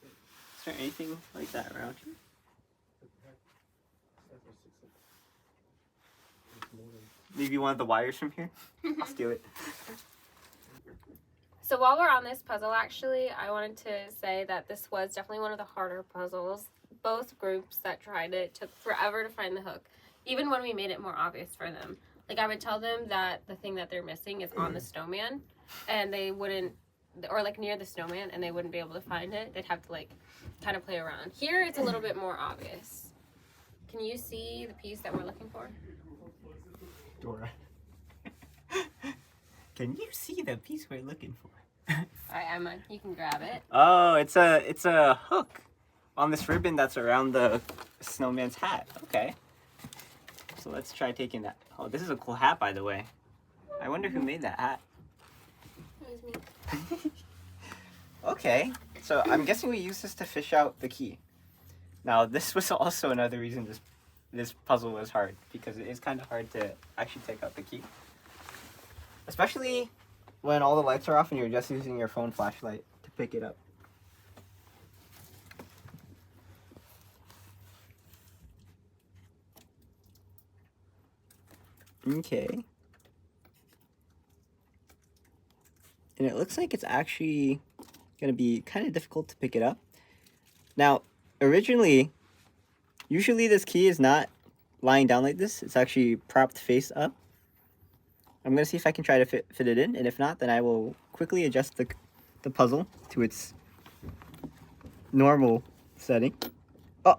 Is there anything like that around here? Maybe one of the wires from here? I'll steal it. So while we're on this puzzle, actually, I wanted to say that this was definitely one of the harder puzzles. Both groups that tried it took forever to find the hook, even when we made it more obvious for them. Like, I would tell them that the thing that they're missing is on the snowman, and they wouldn't, or like near the snowman, and they wouldn't be able to find it. They'd have to like kind of play around. Here, it's a little bit more obvious. Can you see the piece that we're looking for? Dora. Can you see the piece we're looking for? All right, Emma, you can grab it. Oh, it's a hook on this ribbon that's around the snowman's hat. Okay. So let's try taking that. Oh, this is a cool hat, by the way. I wonder who made that hat. It was me. Okay. So I'm guessing we use this to fish out the key. Now, this was also another reason this puzzle was hard, because it is kind of hard to actually take out the key. Especially when all the lights are off and you're just using your phone flashlight to pick it up. Okay. And it looks like it's actually going to be kind of difficult to pick it up. Now, usually this key is not lying down like this. It's actually propped face up. I'm going to see if I can try to fit it in, and if not, then I will quickly adjust the puzzle to its normal setting. Oh!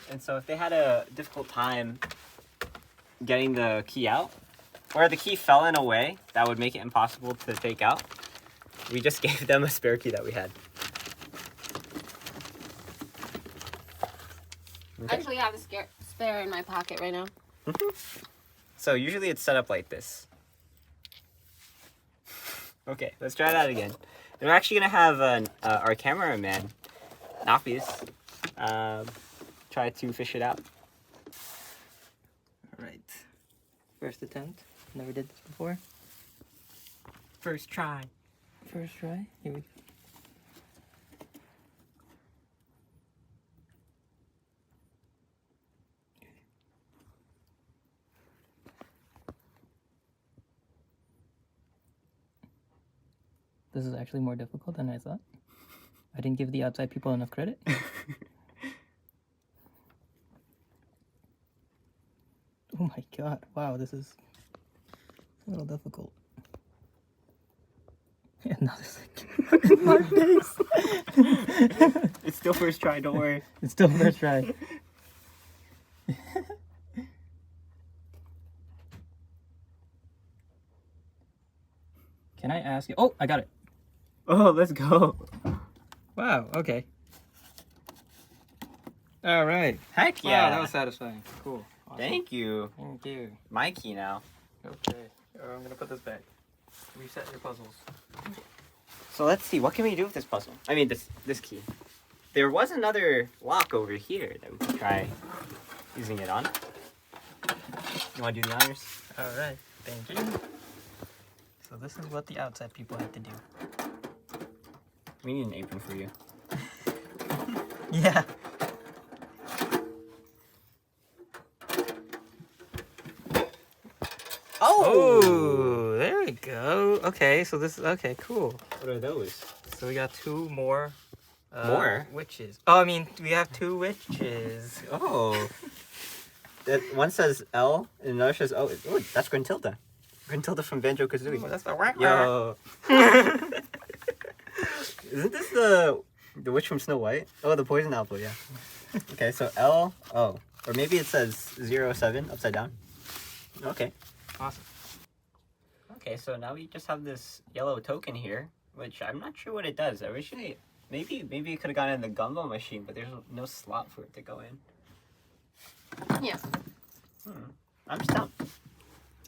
And so if they had a difficult time getting the key out, or the key fell in a way that would make it impossible to take out, we just gave them a spare key that we had. I actually have a spare in my pocket right now. So usually it's set up like this. Okay, let's try that again. We're actually going to have our cameraman, Nafis, try to fish it out. Alright. First attempt. Never did this before. First try. First try. Here we go. This is actually more difficult than I thought. I didn't give the outside people enough credit. Oh my god. Wow, this is a little difficult. Yeah, no, this is my face. It's still first try, don't worry. It's still first try. Can I ask you? Oh, I got it. Oh, let's go. Wow, okay. All right. Heck yeah. Wow, that was satisfying. Cool. Awesome. Thank you. Thank you. My key now. Okay. I'm going to put this back. Reset your puzzles. So let's see, what can we do with this puzzle? I mean, this key. There was another lock over here that we could try using it on. You want to do the honors? All right. Thank you. So this is what the outside people have to do. We need an apron for you. Yeah. Oh, there we go. Okay, so this is okay. Cool. What are those? So we got two more. More? Witches. Oh, I mean, we have two witches. Oh. That one says L and another says O. Oh, that's Gruntilda. Gruntilda from Banjo-Kazooie. Ooh, that's the whack. Yo. Isn't this the witch from Snow White? Oh, the poison apple, yeah. Okay, so L, O. Or maybe it says 07 upside down. Okay. Awesome. Okay, so now we just have this yellow token here. which I'm not sure what it does. Originally, maybe it could have gone in the Gumball machine, but there's no slot for it to go in. Yeah. I'm stumped.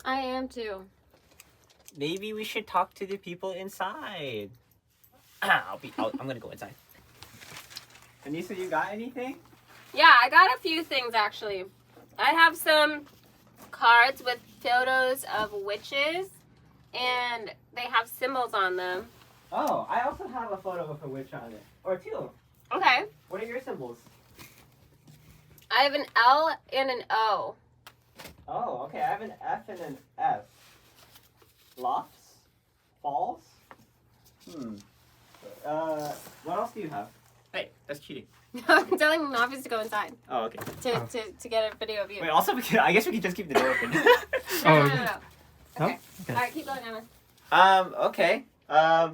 I am too. Maybe we should talk to the people inside. I'm gonna go inside. Anisa, you got anything? Yeah, I got a few things actually. I have some cards with photos of witches, and they have symbols on them. Oh, I also have a photo of a witch on it. Or two. Okay. What are your symbols? I have an L and an O. Oh, okay. I have an F and an S. Lofts? Falls? What else do you have? Hey, that's cheating. I'm telling Navis to go inside Oh, okay. to get a video of you. Wait, also, I guess we could just keep the door open. No. Oh, Okay. okay. Alright, keep going, Emma. Okay. I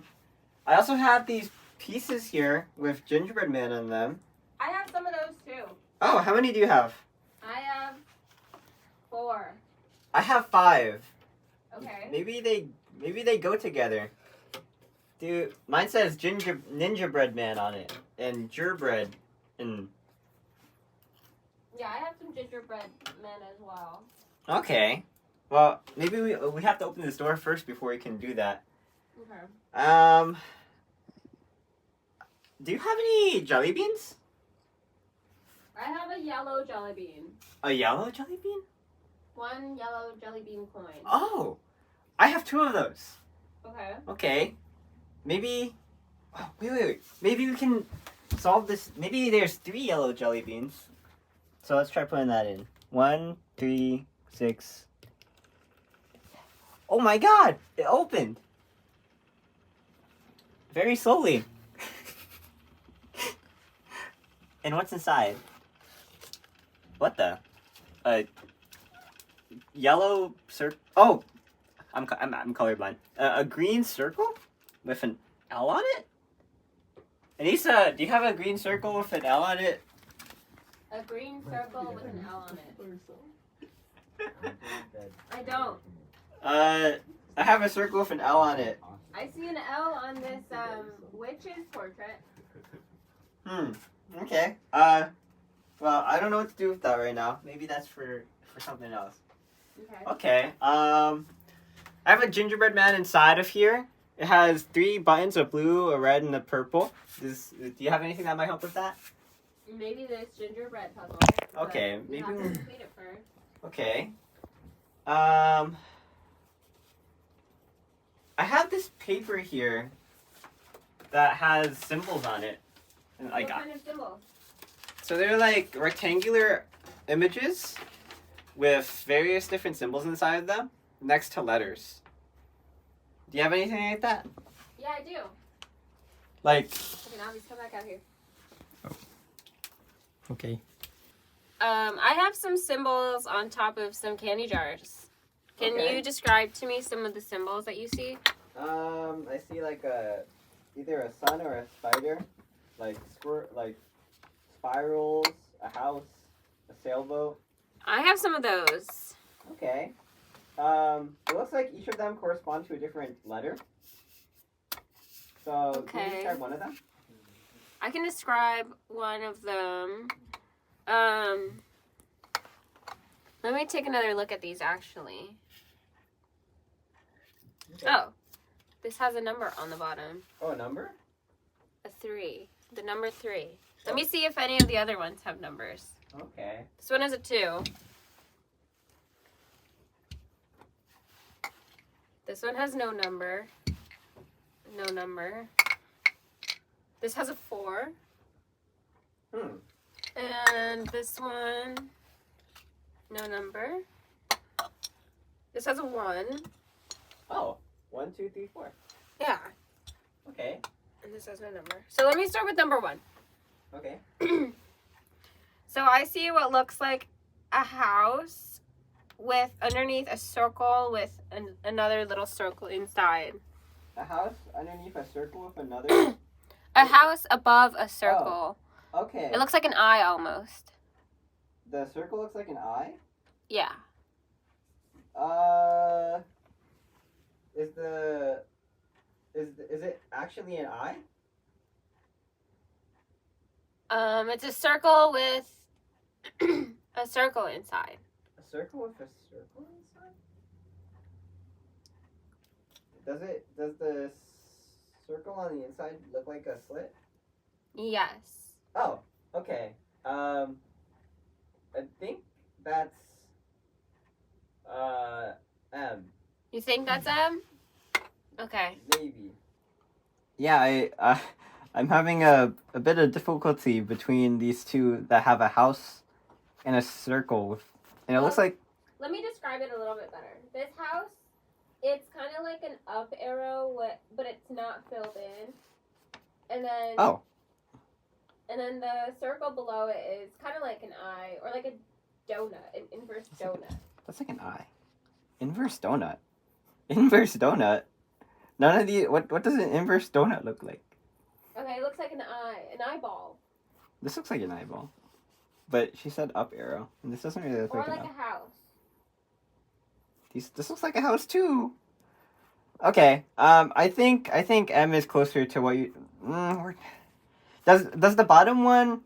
also have these pieces here with Gingerbread Man on them. I have some of those too. Oh, how many do you have? I have 4. I have 5. Okay. Maybe they go together. Dude, mine says Gingerbread Man on it, and Gingerbread, and Yeah, I have some gingerbread men as well. okay. Well, maybe we have to open this door first before we can do that. Okay. Do you have any jelly beans? I have a yellow jelly bean. A yellow jelly bean? 1 yellow jelly bean coin. Oh, I have 2 of those. Okay. Okay. Maybe. Oh, wait. Maybe we can solve this. Maybe there's 3 yellow jelly beans. So let's try putting that in. 1, 3, 6. Oh my god! It opened! Very slowly. And what's inside? What the? Yellow circle. Oh! I'm colorblind. A green circle? With an L on it? Anisa, do you have a green circle with an L on it? A green circle with an L on it. I don't. I have a circle with an L on it. I see an L on this witch's portrait. Okay. Well, I don't know what to do with that right now. Maybe that's for something else. Okay. Okay. I have a gingerbread man inside of here. It has 3 buttons, a blue, a red, and a purple. Do you have anything that might help with that? Maybe this gingerbread puzzle. Okay, but you maybe have to complete it first. Okay. I have this paper here that has symbols on it. And What kind of symbol? so they're like rectangular images with various different symbols inside of them next to letters. Do you have anything like that? Yeah, I do. Like, Okay, now come back out here. Okay. I have some symbols on top of some candy jars. Can Okay. you describe to me some of the symbols that you see? I see like either a sun or a spider, like spirals, a house, a sailboat. I have some of those. Okay. It looks like each of them correspond to a different letter. So, can you Okay. describe one of them? I can describe one of them. Let me take another look at these actually. Okay. Oh, this has a number on the bottom. Oh, a number? A 3. The number 3. Let me see if any of the other ones have numbers. Okay. This one has a 2. This one has no number. No number. This has a 4. And this one, no number. This has a 1. Oh, 1, 2, 3, 4. Yeah. Okay. And this has no number. So let me start with number 1. Okay. So I see what looks like a house with underneath a circle with another little circle inside. A house underneath a circle with another. A house above a circle. Okay. It looks like an eye almost. The circle looks like an eye. Yeah. Is it actually actually an eye? It's a circle with a circle inside. A circle with a circle inside? Does the circle on the inside look like a slit? Yes. Oh, okay. I think that's M. You think that's M? Okay. Maybe. Yeah, I'm having a bit of difficulty between these two that have a house and a circle with, and it looks like. Let me describe it a little bit better. This house, it's kind of like an up arrow, but it's not filled in. And then. Oh. And then the circle below it is kind of like an eye, or like a donut, an inverse donut. That's like an eye. Inverse donut. Inverse donut. None of the what does an inverse donut look like? Okay, it looks like an eye, an eyeball. This looks like an eyeball. But she said up arrow. And this doesn't really look Or like like an a house. This looks like a house too. Okay. I think M is closer to what you does the bottom one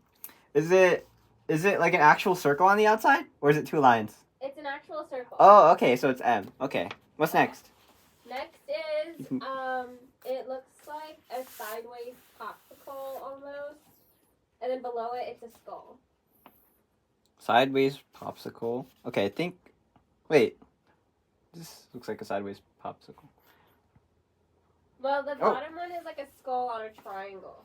is it like an actual circle on the outside? Or is it two lines? It's an actual circle. Oh, okay, so it's M. Okay. What's next? Next is, it looks like a sideways popsicle almost. And then below it, it's a skull. Sideways popsicle. Okay, I think. Wait. This looks like a sideways popsicle. Well, the bottom one is like a skull on a triangle.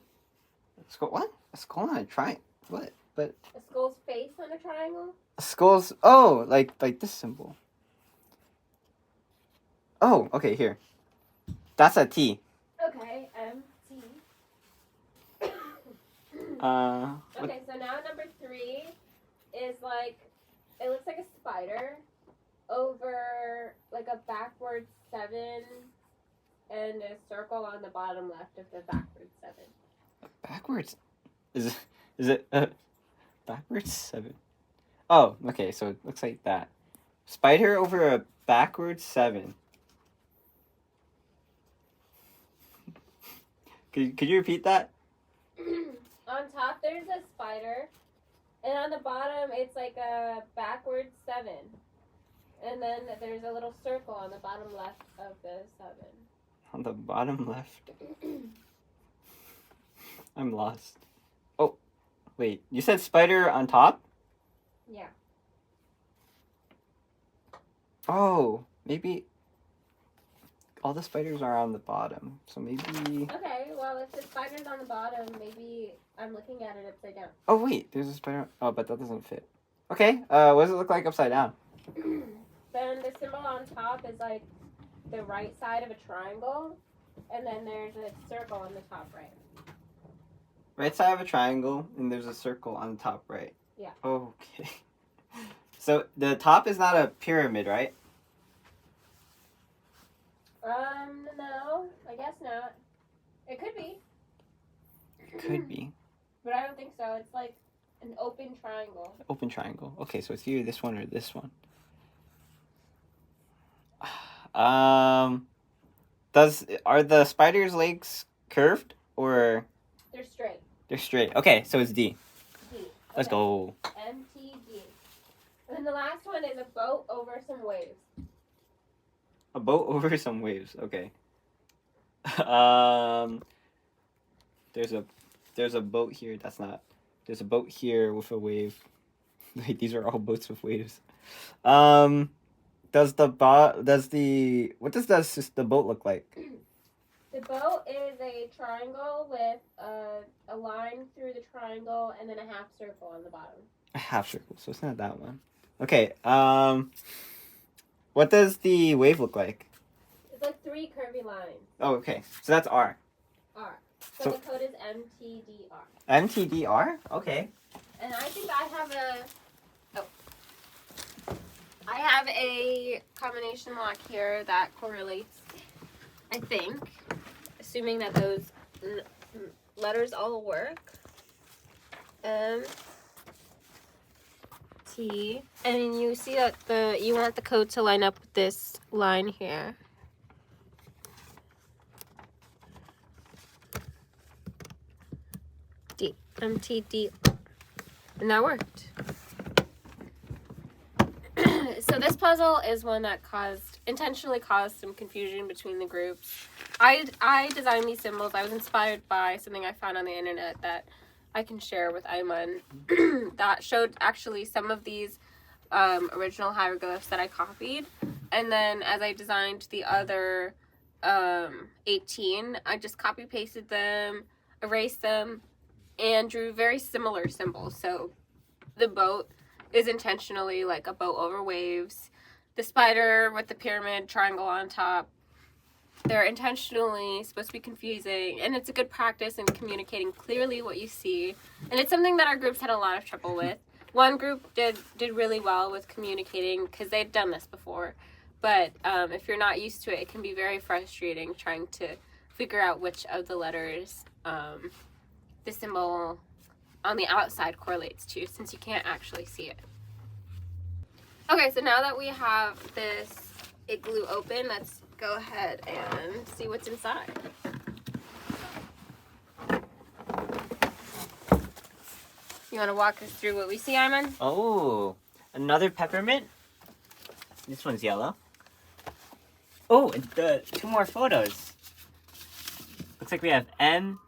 A skull? What? A skull on a triangle? What? But. A skull's face on a triangle? A skull's. Oh, like this symbol. Oh, okay, here. That's a T. Okay, T. What? Okay, so now number 3 is like, it looks like a spider over like a backward 7 and a circle on the bottom left of the backward 7. Backwards? Is it backwards 7? Oh, okay, so it looks like that. Spider over a backwards 7. Could you repeat that? On top there's a spider, and on the bottom it's like a backward 7. And then there's a little circle on the bottom left of the 7. On the bottom left. I'm lost. Oh, wait. You said spider on top? Yeah. Oh, maybe all the spiders are on the bottom. So maybe. Okay, well, if the spider's on the bottom, maybe I'm looking at it upside down. Oh, wait. There's a spider. Oh, but that doesn't fit. Okay. What does it look like upside down? Then the symbol on top is like the right side of a triangle, and then there's a circle on the top right. Right side of a triangle, and there's a circle on the top right. Yeah. Okay. So the top is not a pyramid, right? No, I guess not. It could be, Could be. but I don't think so. It's like an open triangle. Open triangle. Okay, so it's either this one or this one. Are the spider's legs curved or They're straight. they're straight? Okay, so it's D. D. Let's go. MTD. And then the last one is a boat over some waves. A boat over some waves. Okay. There's a boat here. That's not. There's a boat here with a wave. Wait, these are all boats with waves. What does the boat look like? The boat is a triangle with a line through the triangle and then a half circle on the bottom. A half circle, so it's not that one. Okay. What does the wave look like? It's like 3 curvy lines. Oh, okay. So that's R. R. So So- the code is MTDR. MTDR? Okay. And I think I have a combination lock here that correlates, I think, assuming that those letters all work. M T, and you see that you want the code to line up with this line here. MTD. And that worked. So this puzzle is one that intentionally caused some confusion between the groups. I designed these symbols. I was inspired by something I found on the internet that I can share with Ayman that showed actually some of these original hieroglyphs that I copied. And then as I designed the other 18, I just copy pasted them, erased them, and drew very similar symbols. So the boat is intentionally like a boat over waves. The spider with the pyramid triangle on top, they're intentionally supposed to be confusing, and it's a good practice in communicating clearly what you see. And it's something that our groups had a lot of trouble with. One group did really well with communicating because they'd done this before. But if you're not used to it, it can be very frustrating trying to figure out which of the letters the symbol on the outside correlates to, since you can't actually see it. Okay, so now that we have this igloo open, let's go ahead and see what's inside. You want to walk us through what we see, Ayman? Oh, another peppermint. This one's yellow. Oh, and the 2 more photos. Looks like we have M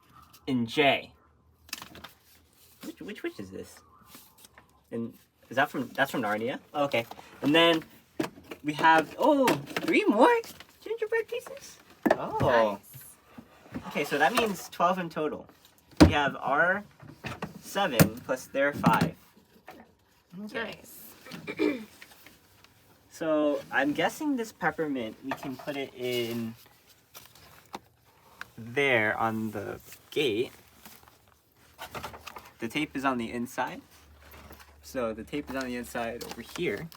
and J. Which is this? And is that that's from Narnia? Oh, okay. And then we have 3 more gingerbread pieces. Oh. Nice. Okay, so that means 12 in total. We have our 7 plus their 5. Okay. Nice. So I'm guessing this peppermint, we can put it in there on the gate. The tape is on the inside. So the tape is on the inside over here.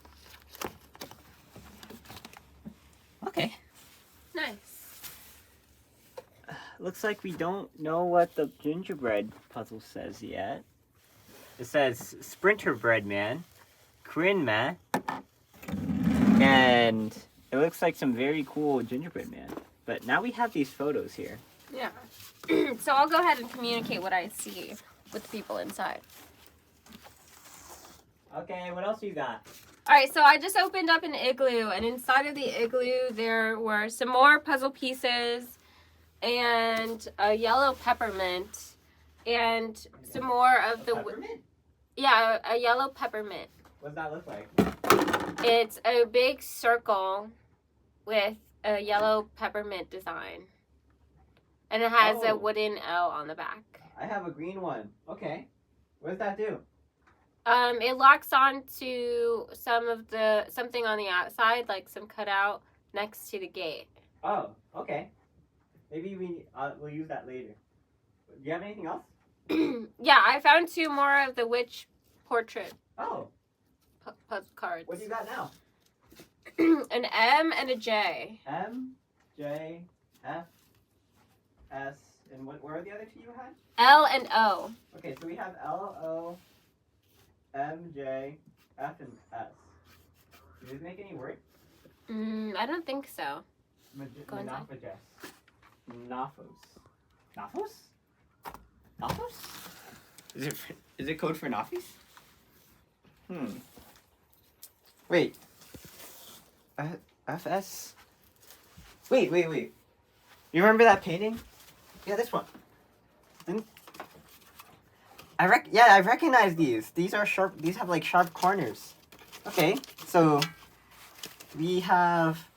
Okay. Nice. Looks like we don't know what the gingerbread puzzle says yet. It says Sprinter Bread Man, Corinne Man, and it looks like some very cool gingerbread man. But now we have these photos here. Yeah. So I'll go ahead and communicate what I see with the people inside. Okay, what else you got? Alright, so I just opened up an igloo, and inside of the igloo there were some more puzzle pieces and a yellow peppermint and some more of the... Peppermint? Yeah, a yellow peppermint. What does that look like? It's a big circle with a yellow peppermint design. And it has a wooden L on the back. I have a green one. Okay. What does that do? It locks on to something on the outside, like some cutout next to the gate. Oh, okay. Maybe we'll use that later. Do you have anything else? Yeah, I found 2 more of the witch portrait Oh, puzzle cards. what do you got now? An M and a J. M, J, F, S, and what are the other 2 you had? L and O. Okay, so we have L, O, M, J, F, and S. Does this make any words? I don't think so. Go inside. Nafos. Nafos? Nafos? Is it code for Nafis? Wait. FS? Wait. You remember that painting? Yeah, this one. I recognize these. These are sharp. These have like sharp corners. Okay, so we have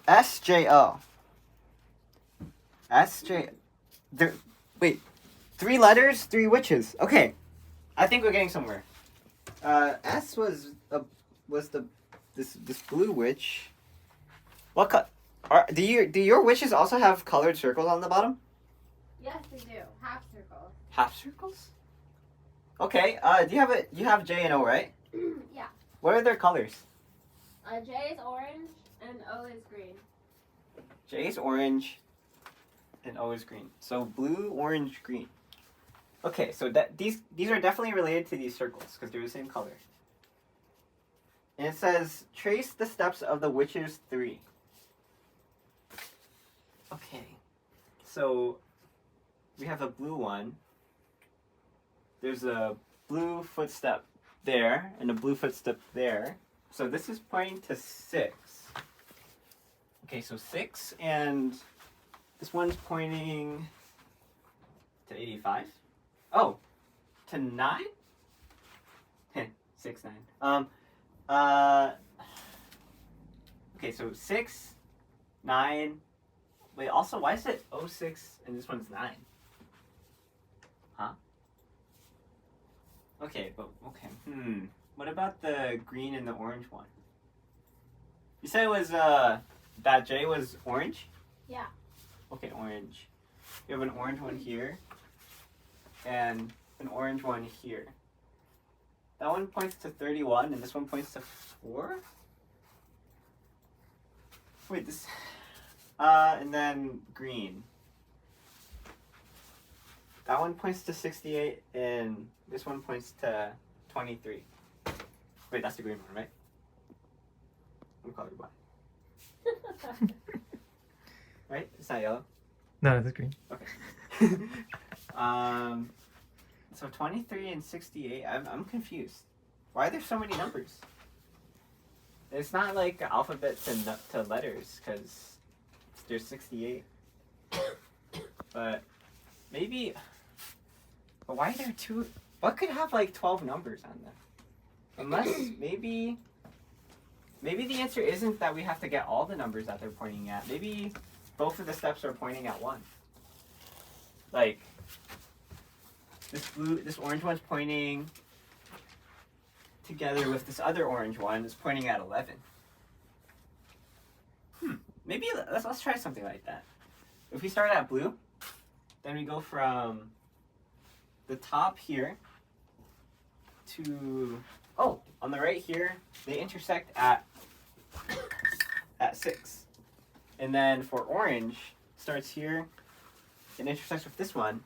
SJO. SJ. Wait, 3 letters, 3 witches. Okay, I think we're getting somewhere. S was this blue witch. What do your witches also have colored circles on the bottom? Yes, they do. Half circle. Half circles? Okay. You have J and O, right? Yeah. What are their colors? J is orange and O is green. J is orange and O is green. So blue, orange, green. Okay, so these are definitely related to these circles because they're the same color. And it says, trace the steps of the witches 3. Okay. So we have a blue one. there's a blue footstep there and a blue footstep there. So this is pointing to 6. Okay, so 6, and this one's pointing to 85. Oh, to 9? 6, 9. Okay, so 6, 9. Wait, also, why is it 06 and this one's 9? Huh? Okay, but, okay. What about the green and the orange one? You said it was, that J was orange? Yeah. Okay, orange. You have an orange one here, and an orange one here. That one points to 31, and this one points to 4? Wait, this... and then green. That one points to 68, and this one points to 23. Wait, that's the green one, right? I'm colorblind. Right? It's not yellow? No, that's green. Okay. So 23 and 68, I'm confused. Why are there so many numbers? It's not like alphabet to letters, because there's 68. But maybe... But why are there 2... What could have like 12 numbers on them? Unless maybe the answer isn't that we have to get all the numbers that they're pointing at. Maybe both of the steps are pointing at 1. Like, this orange one's pointing together with this other orange one is pointing at 11. Maybe let's try something like that. If we start at blue, then we go from the top here to, oh, on the right here, they intersect at 6. And then for orange, starts here, and intersects with this one.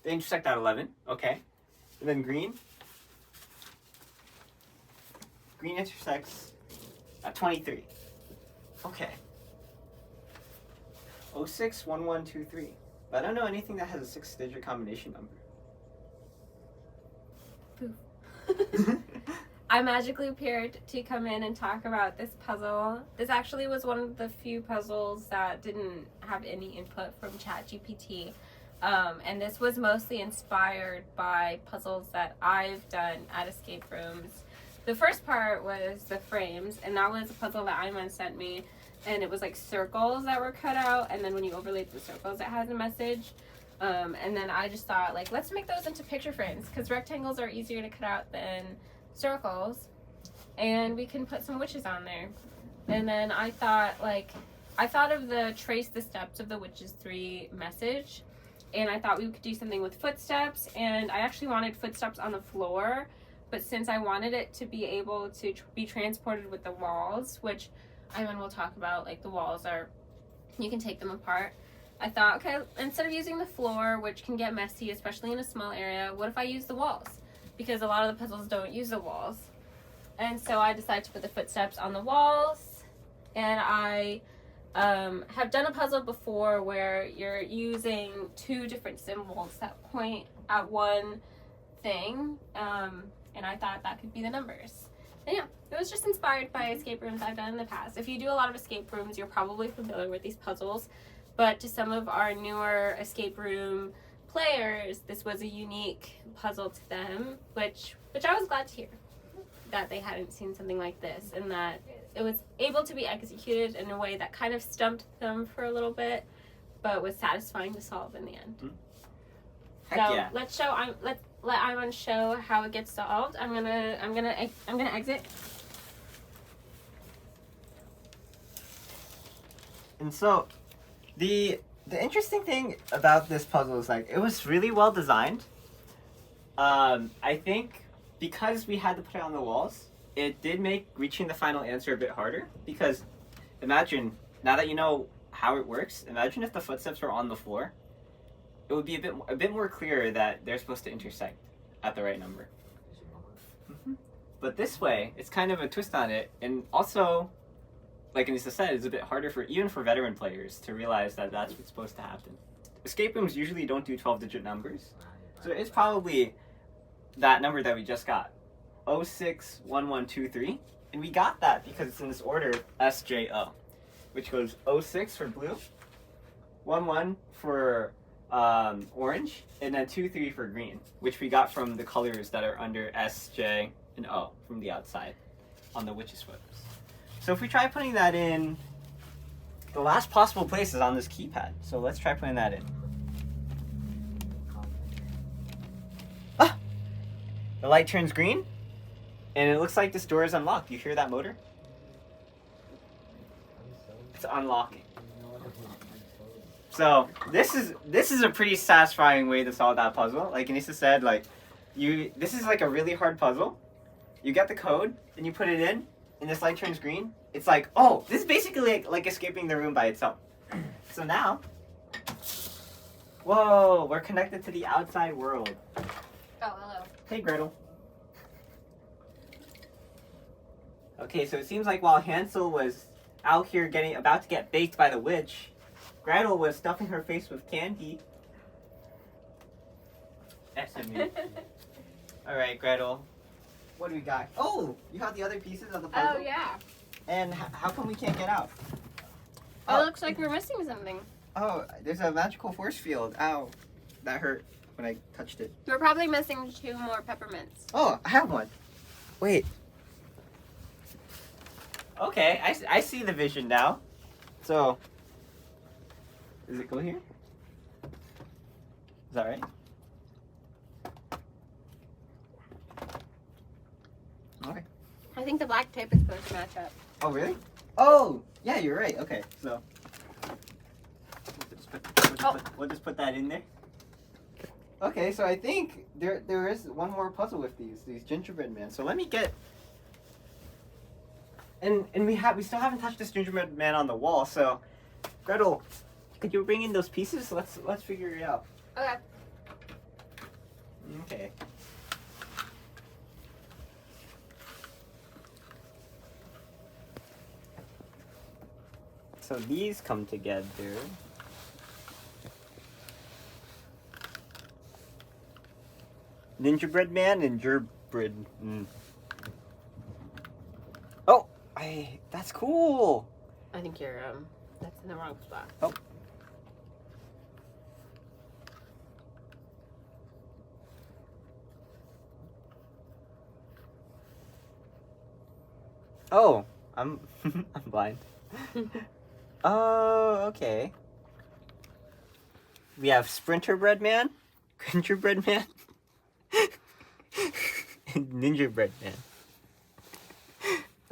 They intersect at 11, okay. And then green. Green intersects at 23. Okay. 06, 1, 1, 2, 3. But I don't know anything that has a 6-digit combination number. I magically appeared to come in and talk about this puzzle. This actually was one of the few puzzles that didn't have any input from ChatGPT. And this was mostly inspired by puzzles that I've done at escape rooms. The first part was the frames, and that was a puzzle that Iman sent me. And it was like circles that were cut out, and then when you overlaid the circles, it has a message. And then I just thought, like, let's make those into picture frames, because rectangles are easier to cut out than circles, and we can put some witches on there. And then I thought of the trace the steps of the witches 3 message, and I thought we could do something with footsteps, and I actually wanted footsteps on the floor, but since I wanted it to be able to be transported with the walls, which Iman will talk about, like the walls are, you can take them apart. I thought, okay, instead of using the floor, which can get messy, especially in a small area, what if I use the walls? Because a lot of the puzzles don't use the walls. And so I decided to put the footsteps on the walls. And I have done a puzzle before where you're using 2 different symbols that point at one thing. And I thought that could be the numbers. And yeah, it was just inspired by escape rooms I've done in the past. If you do a lot of escape rooms, you're probably familiar with these puzzles. But to some of our newer escape room players, this was a unique puzzle to them, which I was glad to hear that they hadn't seen something like this, and that it was able to be executed in a way that kind of stumped them for a little bit, but was satisfying to solve in the end. Heck So yeah. let's let Iman show how it gets solved. I'm gonna exit. And so, the interesting thing about this puzzle is, like, it was really well designed. I think because we had to put it on the walls, it did make reaching the final answer a bit harder. Because imagine, now that you know how it works, imagine if the footsteps were on the floor. It would be a bit more clear that they're supposed to intersect at the right number. But this way, it's kind of a twist on it, and also, like Anisa said, it's a bit harder even for veteran players to realize that that's what's supposed to happen. escape rooms usually don't do 12-digit numbers. So it's probably that number that we just got. 061123. And we got that because it's in this order SJO, which goes 06 for blue, 11 for orange, and then 23 for green, which we got from the colors that are under S, J, and O from the outside on the witch's photos. So if we try putting that in, the last possible place is on this keypad. So let's try putting that in. Ah! The light turns green, and it looks like this door is unlocked. You hear that motor? It's unlocking. So this is a pretty satisfying way to solve that puzzle. Like Anisa said, like this is like a really hard puzzle. You get the code and you put it in, and this light turns green. It's like, oh, this is basically like escaping the room by itself. So now, whoa, we're connected to the outside world. Oh, hello. Hey, Gretel. Okay, so it seems like while Hansel was out here about to get baked by the witch, Gretel was stuffing her face with candy. SMU. Alright, Gretel. What do we got? Oh, you have the other pieces of the puzzle? Oh, yeah. And how come we can't get out? Oh, it looks like we're missing something. Oh, there's a magical force field. Ow. That hurt when I touched it. We're probably missing 2 more peppermints. Oh, I have one. Wait. Okay, I see the vision now. So, does it go here? Is that right? Okay. I think the black tape is supposed to match up. Oh, really? Oh, yeah, you're right. Okay, so we'll just put that in there. Okay, so I think there is one more puzzle with these gingerbread man. So let me get. And we still haven't touched this gingerbread man on the wall. So, Gretel, could you bring in those pieces? Let's figure it out. Okay. Okay. So these come together. Gingerbread man and gingerbread. Oh, that's cool. I think you're, that's in the wrong spot. Oh. Oh, I'm I'm blind. Oh, okay. We have Sprinter Bread Man, Gingerbread Man, and Gingerbread Man.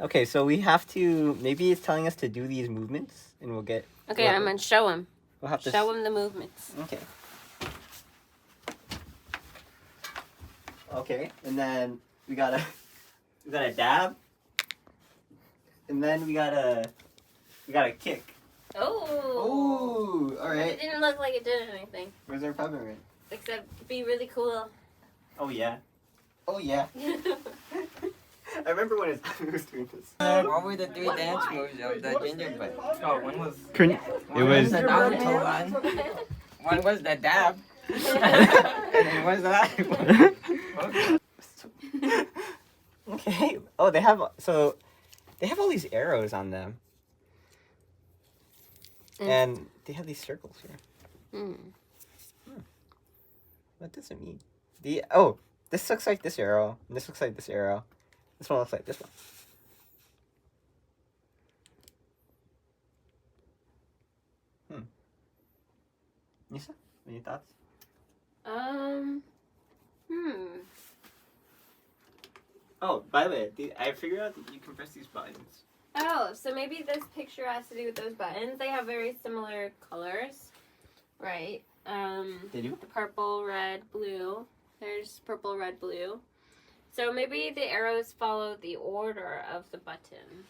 Okay, so we have to. Maybe it's telling us to do these movements, and we'll get. Okay, I'm gonna show him. We'll have to Show him the movements. Okay. Okay, and then we gotta dab, and then we gotta kick. Oh. Ooh, all It right. didn't look like it did anything. Where's our peppermint? Except be really cool. Oh yeah. Oh yeah. I remember when it was doing this. What were the 3 dance moves of the gingerbread? Oh, one was. It was. The Naruto one. One was the dab. And then was the last one. Okay. Oh, they have all these arrows on them, and they have these circles here. What does it mean? This looks like this arrow. And this looks like this arrow. This one looks like this one. Nisa, any thoughts? Oh, by the way, I figured out that you can press these buttons. Oh, so maybe this picture has to do with those buttons. They have very similar colors, right? They do? Purple, red, blue. There's purple, red, blue. So maybe the arrows follow the order of the buttons.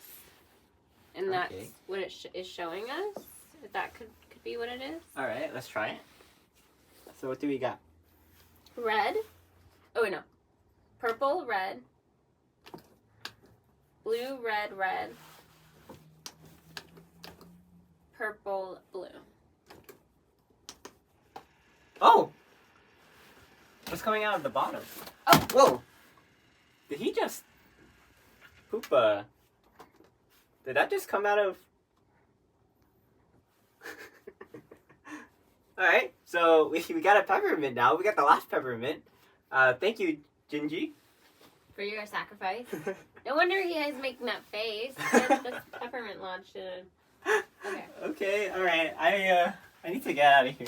And that's Okay. what it is showing us. If that could be what it is. All right, let's try it. So what do we got? Red. Oh, wait, no. Purple, red. Blue, red, red. Purple, blue. Oh! What's coming out of the bottom? Oh. Whoa! Did he just poop Did that just come out of... Alright, so we got a peppermint now. We got the last peppermint. Thank you, Gingy. For your sacrifice. No wonder he is making that face. That's peppermint launched in. Okay. Okay, alright. I need to get out of here.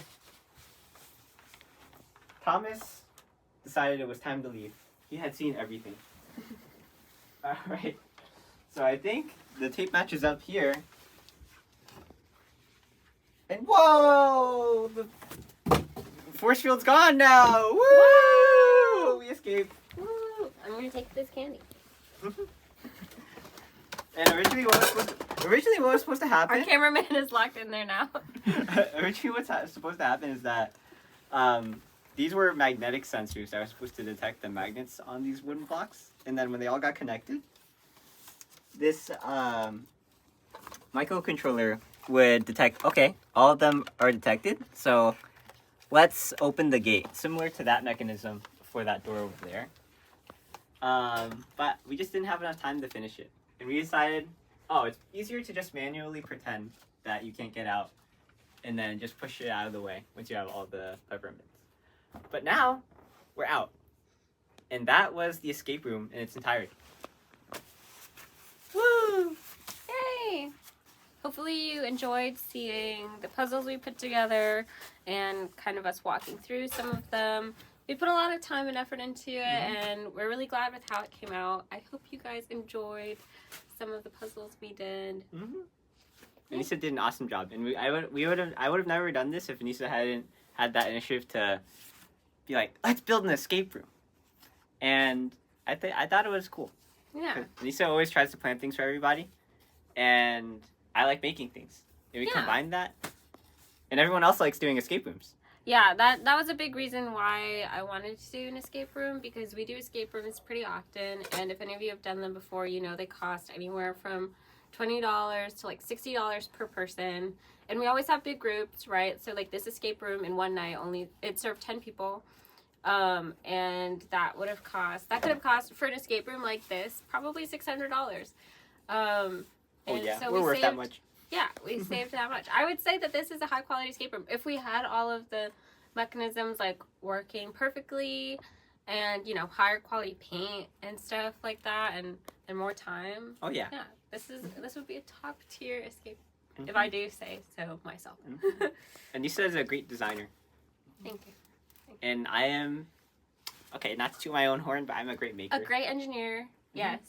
Thomas decided it was time to leave. He had seen everything. Alright. So I think the tape matches up here. And whoa! The force field's gone now! Woo! We escaped. Woo! I'm gonna take this candy. And originally what was supposed to happen? Our cameraman is locked in there now. Originally what's supposed to happen is that these were magnetic sensors that were supposed to detect the magnets on these wooden blocks. And then when they all got connected, this microcontroller would detect, okay, all of them are detected, so let's open the gate. Similar to that mechanism for that door over there. But we just didn't have enough time to finish it. And we decided, oh, it's easier to just manually pretend that you can't get out and then just push it out of the way once you have all the peppermints. But now, we're out. And that was the escape room in its entirety. Woo! Yay! Hopefully you enjoyed seeing the puzzles we put together and kind of us walking through some of them. We put a lot of time and effort into it, and we're really glad with how it came out. I hope you guys enjoyed some of the puzzles we did. Anisa did an awesome job, and I would have never done this if Anisa hadn't had that initiative to be like, let's build an escape room. And I thought it was cool. Yeah. Anisa always tries to plan things for everybody, and I like making things. And we combine that, and everyone else likes doing escape rooms. Yeah, that was a big reason why I wanted to do an escape room, because we do escape rooms pretty often, and if any of you have done them before, you know they cost anywhere from $20 to like $60 per person, and we always have big groups, right? So like this escape room in one night it served 10 people, and that could have cost for an escape room like this probably $600. So we're worth that much. Yeah, we saved that much. I would say that this is a high quality escape room. If we had all of the mechanisms like working perfectly and, you know, higher quality paint and stuff like that and more time. Oh yeah. Yeah, this would be a top tier escape if I do say so myself. Anisa is a great designer. Thank you. And I am, okay, not to toot my own horn, but I'm a great maker. A great engineer, yes.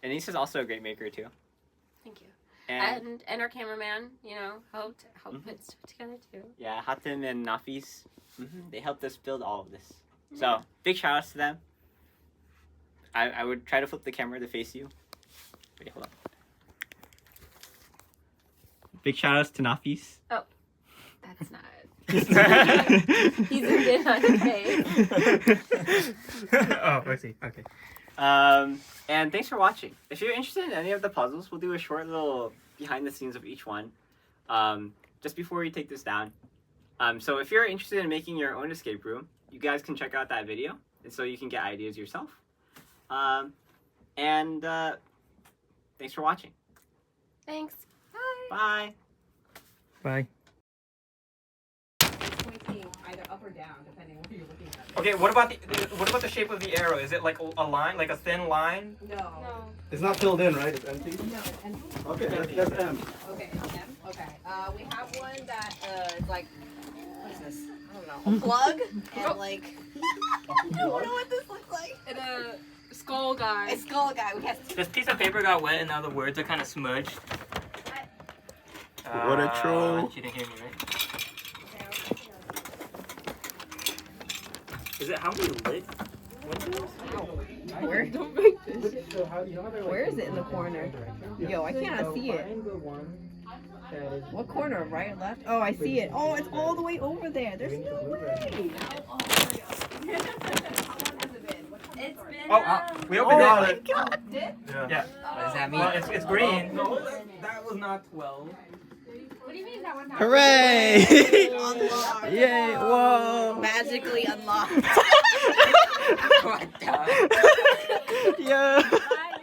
And Anisa's also a great maker too. Thank you. And our cameraman, you know, helped put stuff together too. yeah, Hatem and Nafis, they helped us build all of this. So big shout outs to them. I would try to flip the camera to face you. Wait, hold on. Big shout outs to Nafis. Oh, that's not. He's in on the face. Oh, I see. Okay. And thanks for watching. If you're interested in any of the puzzles, we'll do a short little behind the scenes of each one, just before we take this down. So if you're interested in making your own escape room, you guys can check out that video, and so you can get ideas yourself. And thanks for watching. Thanks. Bye. Bye. Pointing either up or down, depending on where you're looking at. Okay, what about the shape of the arrow? Is it like a line, like a thin line? No. It's not filled in, right? It's empty? No, it's empty. Okay, that's M. Okay, M. Okay. We have one that is like, what is this? I don't know. A plug and like, I don't know what this looks like. And a skull guy. A skull guy. We have This piece of paper got wet and now the words are kind of smudged. What a troll. You didn't hear me, right? Is it how we lit? Where? Where is it in the corner? Yo, I cannot see it. What corner? Right or left? Oh, I see it. Oh, it's all the way over there. There's no way. It's been. We opened it. Did? Yeah. What does that mean? Well, it's green. No, that was not 12. What do you mean that one? Hooray! Unlocked. Yay! Whoa! Magically unlocked. What the? Yeah. Bye.